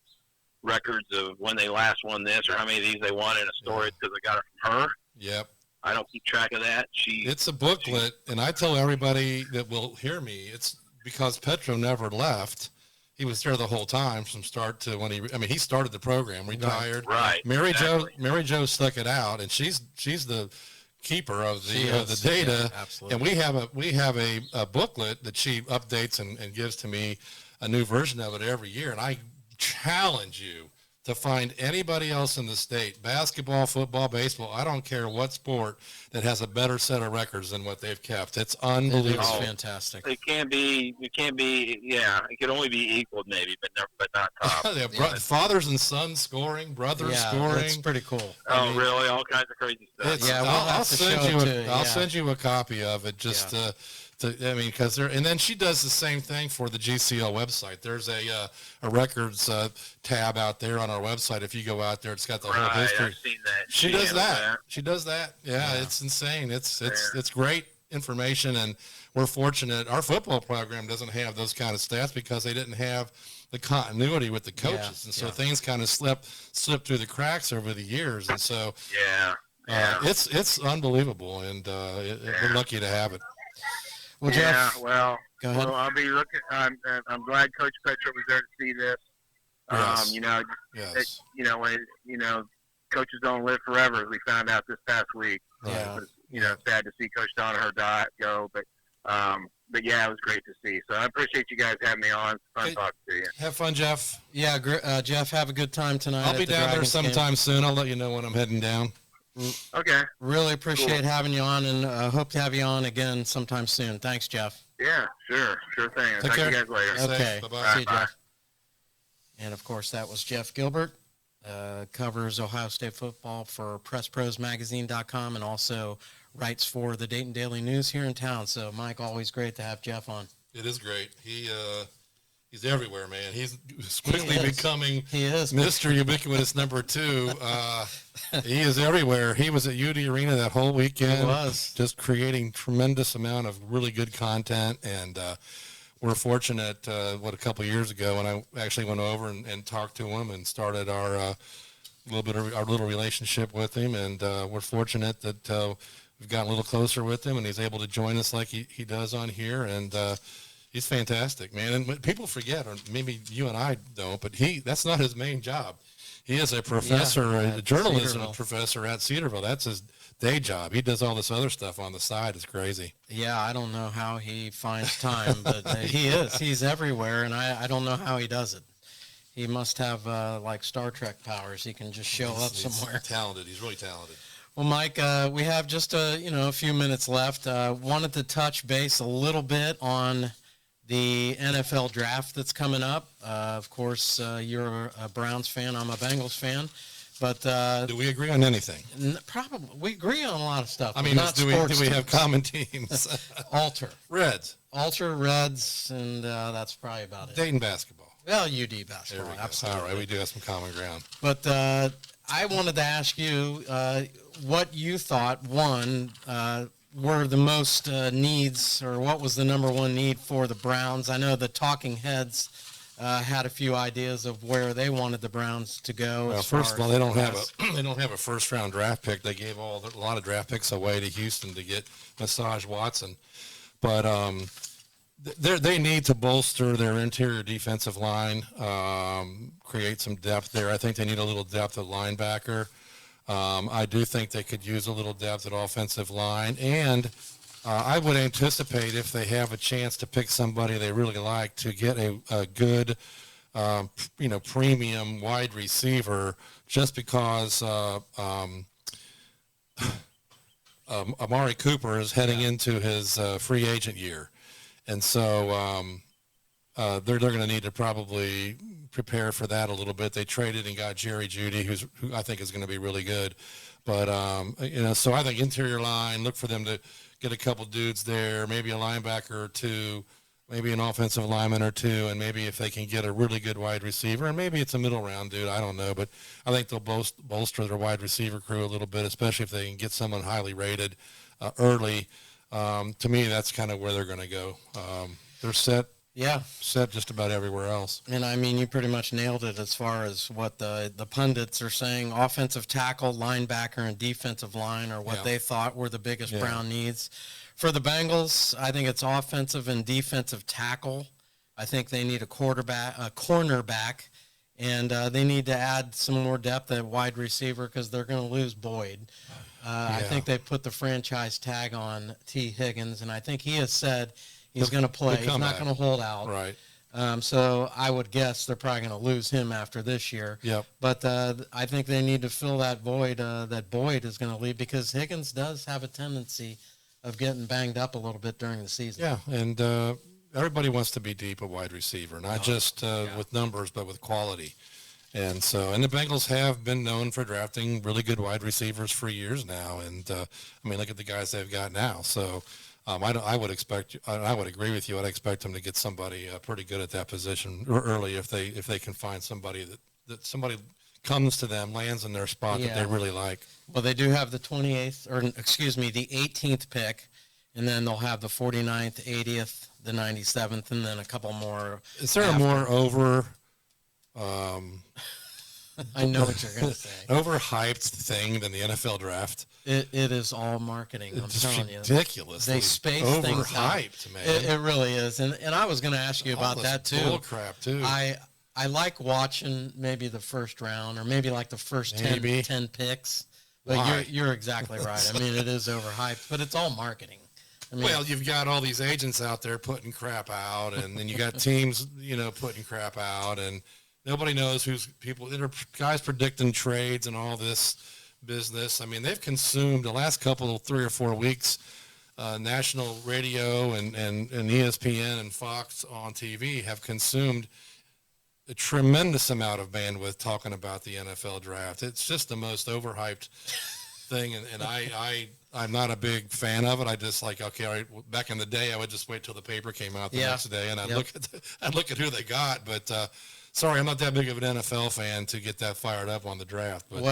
records of when they last won this or how many of these they won in a story, it's because I got it from her. Yep. I don't keep track of that. It's a booklet, and I tell everybody that will hear me, it's because Petro never left. He was there the whole time from start to when he started the program, retired. Right. Mary Jo stuck it out, and she's the keeper of the data. Yeah, absolutely. And we have a booklet that she updates and gives to me, a new version of it every year. And I challenge you to find anybody else in the state, basketball, football, baseball, I don't care what sport, that has a better set of records than what they've kept. It's unbelievable. It's fantastic. It can only be equaled maybe, but not top. Fathers and sons scoring, brothers scoring. It's pretty cool. Really? All kinds of crazy stuff. I'll send you a copy of it because and then she does the same thing for the GCL website. There's a records tab out there on our website. If you go out there, it's got the whole history. I've seen that. She does that. She does that. Yeah, it's insane. It's great information, and we're fortunate. Our football program doesn't have those kind of stats because they didn't have the continuity with the coaches, and so things kind of slipped through the cracks over the years, and so it's unbelievable, and we're lucky to have it. Well, Jeff, go ahead. Well, I'll be looking. I'm glad Coach Petro was there to see this. Yes. When coaches don't live forever, as we found out this past week. Yeah. It was, sad to see Coach Donaher go, but yeah, it was great to see. So I appreciate you guys having me on. It's fun talking to you. Have fun, Jeff. Yeah, Jeff, have a good time tonight. I'll be down there sometime soon. I'll let you know when I'm heading down. Okay. Really appreciate having you on, and hope to have you on again sometime soon. Thanks, Jeff. Yeah, sure thing. Take Talk care. to you guys later. Okay. Bye-bye. See you, Jeff. And, of course, that was Jeff Gilbert. Covers Ohio State football for PressProsMagazine.com and also writes for the Dayton Daily News here in town. So, Mike, always great to have Jeff on. It is great. He's everywhere, man. He's quickly becoming Mr. Ubiquitous #2. He is everywhere. He was at UD Arena that whole weekend. He was. Just creating tremendous amount of really good content. And we're fortunate, a couple of years ago when I actually went over and talked to him and started our little relationship with him. And we're fortunate that we've gotten a little closer with him, and he's able to join us like he does on here. And he's fantastic, man. And people forget, or maybe you and I don't, but that's not his main job. He is a professor, a journalism professor at Cedarville. That's his day job. He does all this other stuff on the side. It's crazy. Yeah, I don't know how he finds time, but he is. He's everywhere, and I don't know how he does it. He must have like Star Trek powers. He can just show up somewhere. He's talented. He's really talented. Well, Mike, we have just a few minutes left. Wanted to touch base a little bit on the NFL draft that's coming up. Of course, you're a Browns fan. I'm a Bengals fan. But do we agree on anything? Probably we agree on a lot of stuff. I mean, not do we have common teams? Reds, Reds, and that's probably about it. Dayton basketball. Well, UD basketball, absolutely. All right, we do have some common ground. But I wanted to ask you what you thought, were the most needs, or what was the number one need for the Browns? I know the talking heads had a few ideas of where they wanted the Browns to go. Well, first of all, they don't have a first round draft pick. They gave a lot of draft picks away to Houston to get Massage Watson, but they need to bolster their interior defensive line, create some depth there. I think they need a little depth at linebacker. I do think they could use a little depth at offensive line, and I would anticipate if they have a chance to pick somebody they really like to get a good, premium wide receiver, just because Amari Cooper is heading into his free agent year. And so they're going to need to probably prepare for that a little bit. They traded and got Jerry Jeudy, who I think is going to be really good. But, so I think interior line, look for them to get a couple dudes there, maybe a linebacker or two, maybe an offensive lineman or two, and maybe if they can get a really good wide receiver, and maybe it's a middle round dude, I don't know. But I think they'll bolster their wide receiver crew a little bit, especially if they can get someone highly rated early. To me, that's kind of where they're going to go. They're set just about everywhere else. And I mean, you pretty much nailed it as far as what the pundits are saying. Offensive tackle, linebacker, and defensive line are what they thought were the biggest Brown needs. For the Bengals, I think it's offensive and defensive tackle. I think they need a cornerback, and they need to add some more depth at wide receiver because they're going to lose Boyd. I think they put the franchise tag on T. Higgins, and I think he has said he's going to play. He's not going to hold out. Right. So I would guess they're probably going to lose him after this year. Yep. But I think they need to fill that void that Boyd is going to leave, because Higgins does have a tendency of getting banged up a little bit during the season. Yeah, and everybody wants to be deep at wide receiver, not just with numbers, but with quality. And the Bengals have been known for drafting really good wide receivers for years now. And look at the guys they've got now. So I would agree with you. I'd expect them to get somebody pretty good at that position early if they can find somebody that somebody comes to them, lands in their spot that they really like. Well, they do have the 18th pick, and then they'll have the 49th, 80th, the 97th, and then a couple more. Is there a more over? I know what you're going to say. Overhyped thing than the NFL draft. It is all marketing. I'm telling you, ridiculous. They space things out. Man. It really is, and I was going to ask you about that too. Bull crap too. I like watching maybe the first round, or maybe like the first 10 picks. But you're exactly right. I mean, it is overhyped, but it's all marketing. I mean, well, you've got all these agents out there putting crap out, and then you got teams, putting crap out, and nobody knows who's people. There are guys predicting trades and all this business. I mean, they've consumed the last 3 or 4 weeks, national radio and ESPN and Fox on TV have consumed a tremendous amount of bandwidth talking about the NFL draft. It's just the most overhyped thing, and I'm not a big fan of it. I just like, okay, all right, back in the day, I would just wait till the paper came out the next day, and I'd look at who they got. But sorry, I'm not that big of an NFL fan to get that fired up on the draft. But,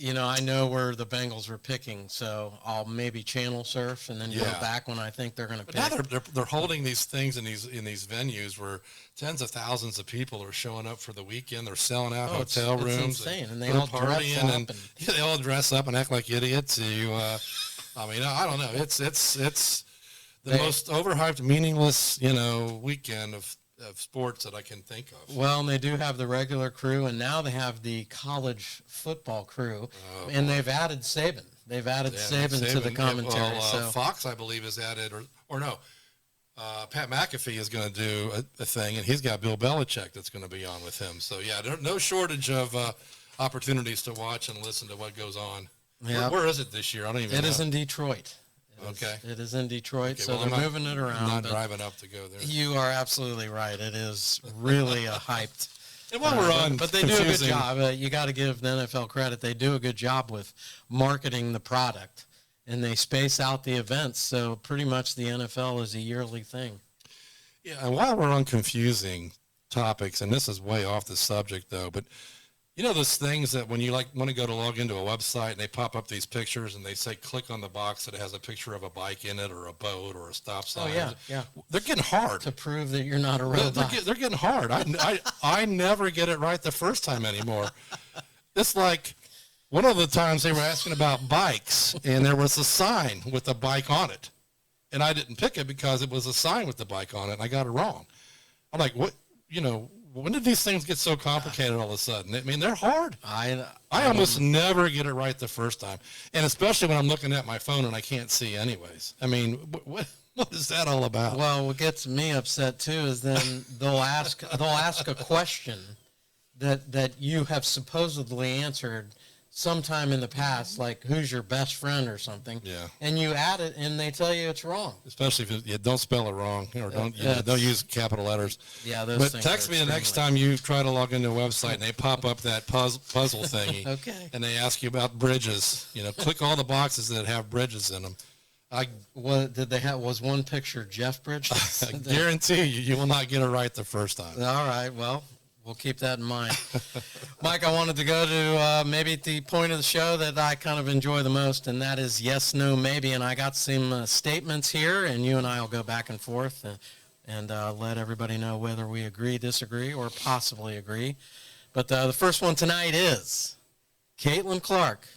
I know where the Bengals were picking, so I'll maybe channel surf and then go back when I think they're going to pick. Now they're holding these things in these venues where tens of thousands of people are showing up for the weekend. They're selling out hotel rooms. It's insane, and they all dress up. And they all dress up and act like idiots. I don't know. It's the most overhyped, meaningless, weekend of sports that I can think of. Well, and they do have the regular crew, and now they have the college football crew, and they've added Saban. They've added Saban to the commentary. Fox, I believe, has added, or no, Pat McAfee is going to do a thing, and he's got Bill Belichick that's going to be on with him. So, yeah, there's no shortage of opportunities to watch and listen to what goes on. Yeah. Where is it this year? I don't even know. It is in Detroit. It is in Detroit, Okay, so well, they're moving it around. I'm not driving up to go there. You are absolutely right. It is really a hyped. And while we're on, but they do a good job. You got to give the NFL credit. They do a good job with marketing the product, and they space out the events. So pretty much the NFL is a yearly thing. Yeah, and while we're on confusing topics, and this is way off the subject though, but you know those things that when you like want to go to log into a website and they pop up these pictures and they say click on the box that has a picture of a bike in it or a boat or a stop sign. Oh yeah. They're getting hard to prove that you're not a robot. They're getting hard. I never get it right the first time anymore. It's like one of the times they were asking about bikes and there was a sign with a bike on it. And I didn't pick it because it was a sign with the bike on it, and I got it wrong. I'm like, what? You know, when did these things get so complicated all of a sudden? I mean, they're hard. I almost never get it right the first time, and especially when I'm looking at my phone and I can't see anyways. I mean, what is that all about? Well, what gets me upset too is then they'll ask a question that you have supposedly answered sometime in the past, like who's your best friend or something. Yeah. And you add it, and they tell you it's wrong. Especially if you don't spell it wrong or don't use capital letters. Yeah, those But things text me the next time you try to log into a website and they pop up that puzzle thingy. Okay. And they ask you about bridges. You know, click all the boxes that have bridges in them. Was one picture Jeff Bridges? I guarantee you will not get it right the first time. All right, well, we'll keep that in mind. Mike, I wanted to go to maybe the point of the show that I kind of enjoy the most, and that is yes, no, maybe. And I got some statements here, and you and I will go back and forth and let everybody know whether we agree, disagree, or possibly agree. But the first one tonight is Caitlin Clark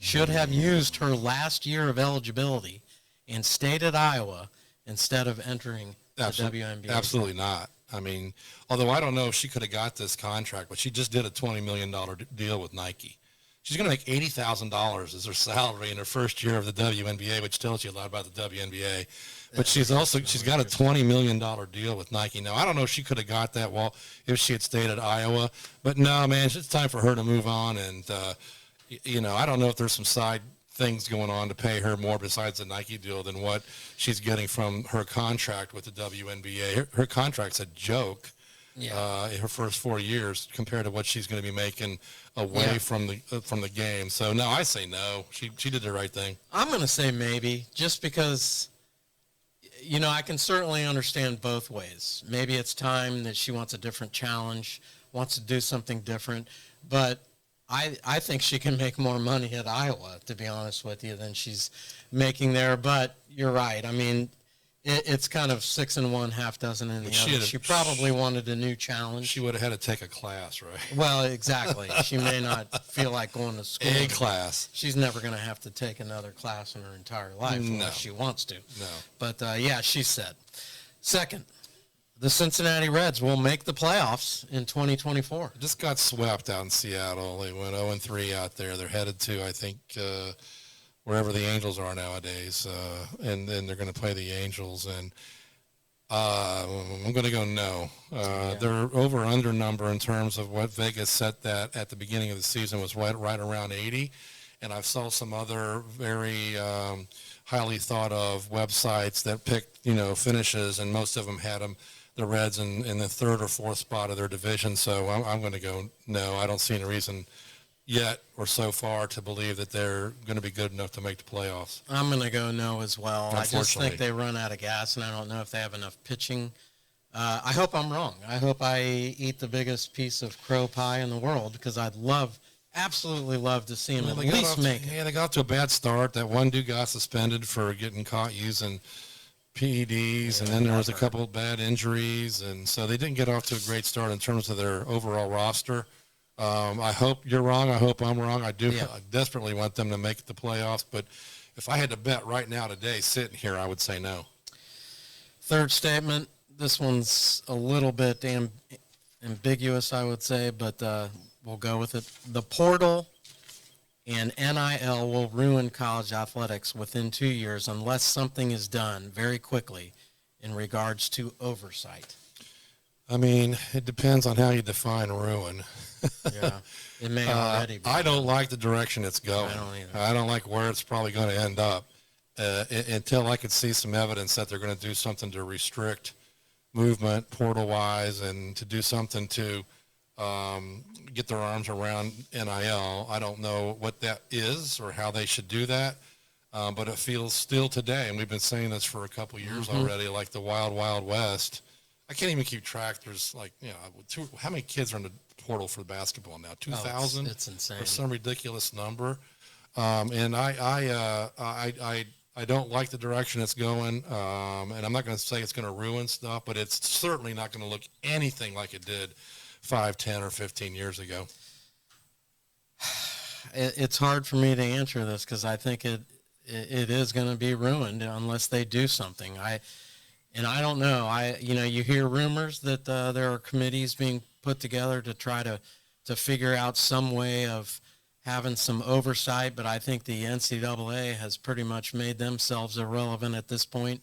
should have used her last year of eligibility and stayed at Iowa instead of entering the WNBA. Absolutely not. I mean, although I don't know if she could have got this contract, but she just did a $20 million deal with Nike. She's going to make $80,000 as her salary in her first year of the WNBA, which tells you a lot about the WNBA. But she's got a $20 million deal with Nike. Now, I don't know if she could have got that if she had stayed at Iowa. But no, man, it's time for her to move on. And, I don't know if there's some side things going on to pay her more besides the Nike deal than what she's getting from her contract with the WNBA. Her contract's a joke in her first 4 years compared to what she's going to be making away from the game. So, no, I say no. She did the right thing. I'm going to say maybe just because, I can certainly understand both ways. Maybe it's time that she wants a different challenge, wants to do something different, but I think she can make more money at Iowa, to be honest with you, than she's making there. But you're right. I mean, it's kind of 6 in one, half dozen in the other. She probably wanted a new challenge. She would have had to take a class, right? Well, exactly. She may not feel like going to school. A class. She's never going to have to take another class in her entire life unless she wants to. No. But, she said. Second, the Cincinnati Reds will make the playoffs in 2024. Just got swept out in Seattle. They went 0-3 out there. They're headed to, I think, wherever the Angels are nowadays, and then they're going to play the Angels. And I'm going to go no. Their over-under number in terms of what Vegas set that at the beginning of the season was right around 80. And I saw some other very highly thought of websites that picked, finishes, and most of them had the Reds in the third or fourth spot of their division. So I'm going to go no. I don't see any reason yet or so far to believe that they're going to be good enough to make the playoffs. I'm going to go no as well. I just think they run out of gas, and I don't know if they have enough pitching. I hope I'm wrong. I hope I eat the biggest piece of crow pie in the world because I'd absolutely love to see them at least make it. Yeah, they got to a bad start. That one dude got suspended for getting caught using PEDs, and then there was a couple of bad injuries, and so they didn't get off to a great start in terms of their overall roster. I hope you're wrong. I hope I'm wrong. I desperately want them to make the playoffs, but if I had to bet right now today, sitting here, I would say no. Third statement, this one's a little bit ambiguous, I would say, but we'll go with it. The portal and NIL will ruin college athletics within 2 years unless something is done very quickly in regards to oversight? I mean, it depends on how you define ruin. Yeah, it may already be. I don't like the direction it's going. I don't either. I don't like where it's probably going to end up until I could see some evidence that they're going to do something to restrict movement portal-wise and to do something to get their arms around NIL. I don't know what that is or how they should do that, but it feels still today, and we've been saying this for a couple years already, like the wild, wild west. I can't even keep track. There's like, how many kids are in the portal for basketball now? 2,000? It's insane. Or some ridiculous number. And I don't like the direction it's going. And I'm not going to say it's going to ruin stuff, but it's certainly not going to look anything like it did 5, 10, or 15 years ago. It's hard for me to answer this because I think it is going to be ruined unless they do something. And I don't know. You hear rumors that there are committees being put together to try to figure out some way of having some oversight, but I think the NCAA has pretty much made themselves irrelevant at this point.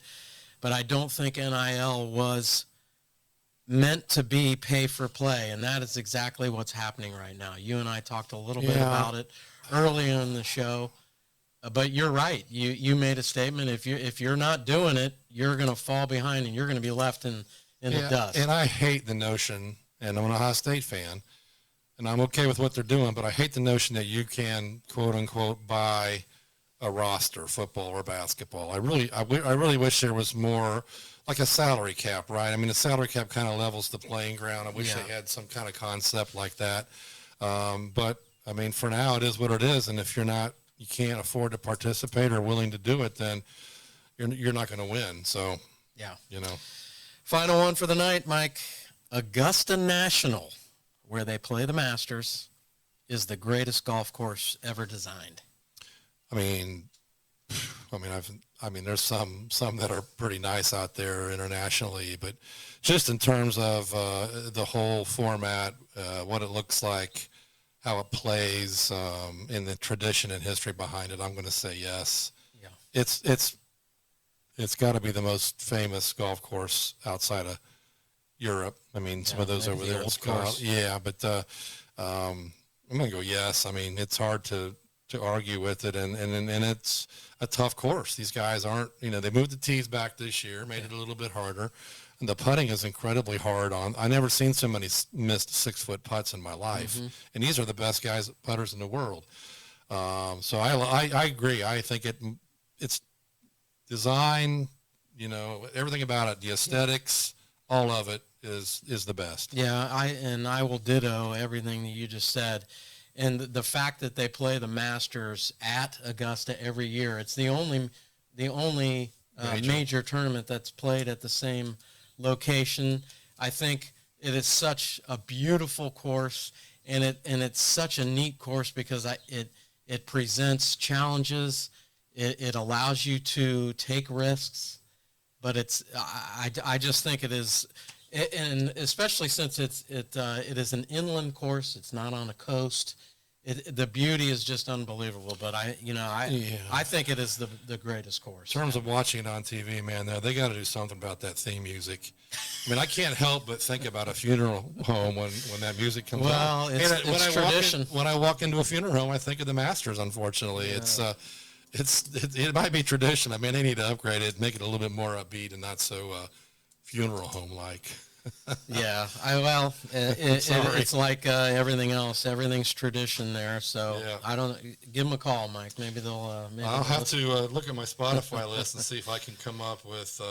But I don't think NIL was meant to be pay for play, and that is exactly what's happening right now. You and I talked a little bit about it earlier in the show. But you're right. You made a statement. If you're not doing it, you're going to fall behind and you're going to be left in the dust. And I hate the notion, and I'm an Ohio State fan, and I'm okay with what they're doing, but I hate the notion that you can, quote unquote, buy a roster, football or basketball. I really wish there was more like a salary cap, right? I mean, the salary cap kind of levels the playing ground. I wish they had some kind of concept like that. But I mean, for now, it is what it is, and if you can't afford to participate or willing to do it, then you're not going to win. So, Final one for the night, Mike. Augusta National, where they play the Masters, is the greatest golf course ever designed. I mean, there's some that are pretty nice out there internationally, but just in terms of the whole format, what it looks like, how it plays, in the tradition and history behind it, I'm going to say yes. Yeah. It's got to be the most famous golf course outside of Europe. I mean, some of those over there. Yeah, but I'm going to go yes. I mean, it's hard to argue with it, and it's a tough course. These guys aren't, they moved the tees back this year, made it a little bit harder. And the putting is incredibly hard I never seen so many missed 6-foot putts in my life. And these are the best putters in the world. So I agree. I think it's design, everything about it, the aesthetics, all of it is the best. Yeah, I will ditto everything that you just said. And the fact that they play the Masters at Augusta every year, it's the only major tournament that's played at the same location. I think it is such a beautiful course, and it's such a neat course because it presents challenges. It allows you to take risks, but I just think it is, and especially since it is an inland course. It's not on a coast. The beauty is just unbelievable, but I think it is the greatest course. In terms of watching it on TV, man, they got to do something about that theme music. I mean, I can't help but think about a funeral home when that music comes on. Well, it's tradition. When I walk into a funeral home, I think of the Masters. Unfortunately, it might be tradition. I mean, they need to upgrade it, make it a little bit more upbeat and not so funeral home like. Yeah, it's like everything else. Everything's tradition there. So I don't give them a call, Mike. Maybe they'll. I'll have to look at my Spotify list and see if I can come up with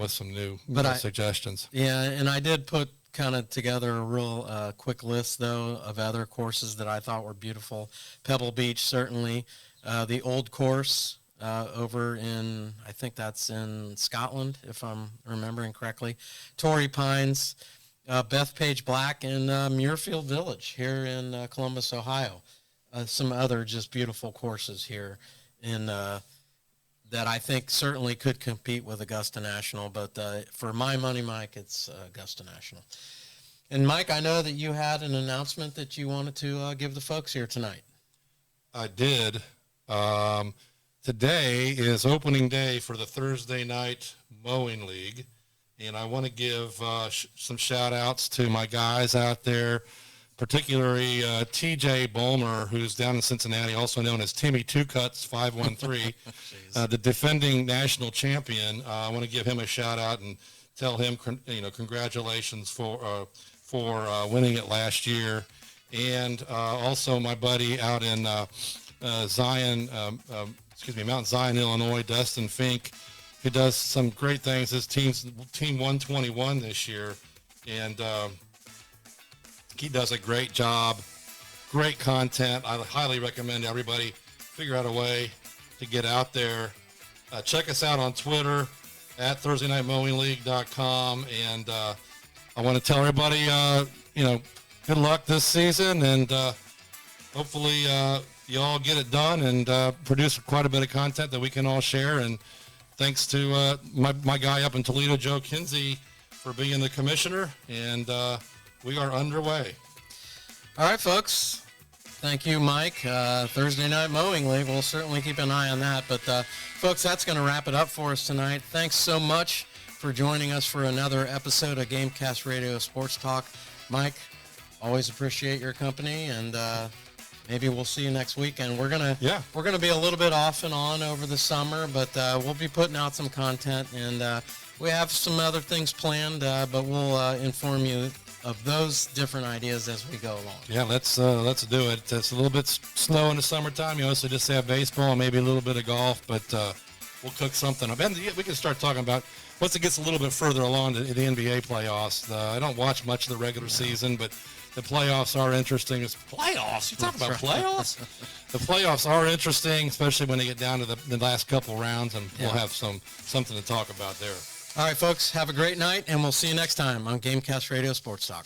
some new suggestions. Yeah, and I did put kind of together a real quick list though of other courses that I thought were beautiful. Pebble Beach, certainly. The Old Course. Over in, I think that's in Scotland, if I'm remembering correctly. Torrey Pines, Bethpage Black, and Muirfield Village here in Columbus, Ohio. Some other just beautiful courses here that I think certainly could compete with Augusta National, but for my money, Mike, it's Augusta National. And Mike, I know that you had an announcement that you wanted to give the folks here tonight. I did. Today is opening day for the Thursday night Mowing League. And I want to give some shout-outs to my guys out there, particularly TJ Bulmer, who's down in Cincinnati, also known as Timmy Two Cuts 513, the defending national champion. I want to give him a shout-out and tell him, congratulations for winning it last year. And also my buddy out in Mount Zion, Illinois, Dustin Fink, who does some great things. His team's Team 121 this year, and he does a great job, great content. I highly recommend everybody figure out a way to get out there. Check us out on Twitter at ThursdayNightMowingLeague.com, and I want to tell everybody, good luck this season, and hopefully you all get it done and produce quite a bit of content that we can all share. And thanks to my guy up in Toledo, Joe Kinsey, for being the commissioner, and we are underway. All right, folks. Thank you, Mike. Thursday Night Mowing League, we'll certainly keep an eye on that. But, folks, that's going to wrap it up for us tonight. Thanks so much for joining us for another episode of Gamecast Radio Sports Talk. Mike, always appreciate your company, and maybe we'll see you next week. And we're gonna be a little bit off and on over the summer, but we'll be putting out some content, and we have some other things planned, but we'll inform you of those different ideas as we go along. Yeah, let's do it. It's a little bit slow in the summertime. You also just have baseball, maybe a little bit of golf, but we'll cook something up. And we can start talking about once it gets a little bit further along the NBA playoffs. I don't watch much of the regular season, but the playoffs are interesting. Playoffs? You talking about playoffs? The playoffs are interesting, especially when they get down to the last couple rounds, and we'll have something to talk about there. All right, folks, have a great night, and we'll see you next time on Gamecast Radio Sports Talk.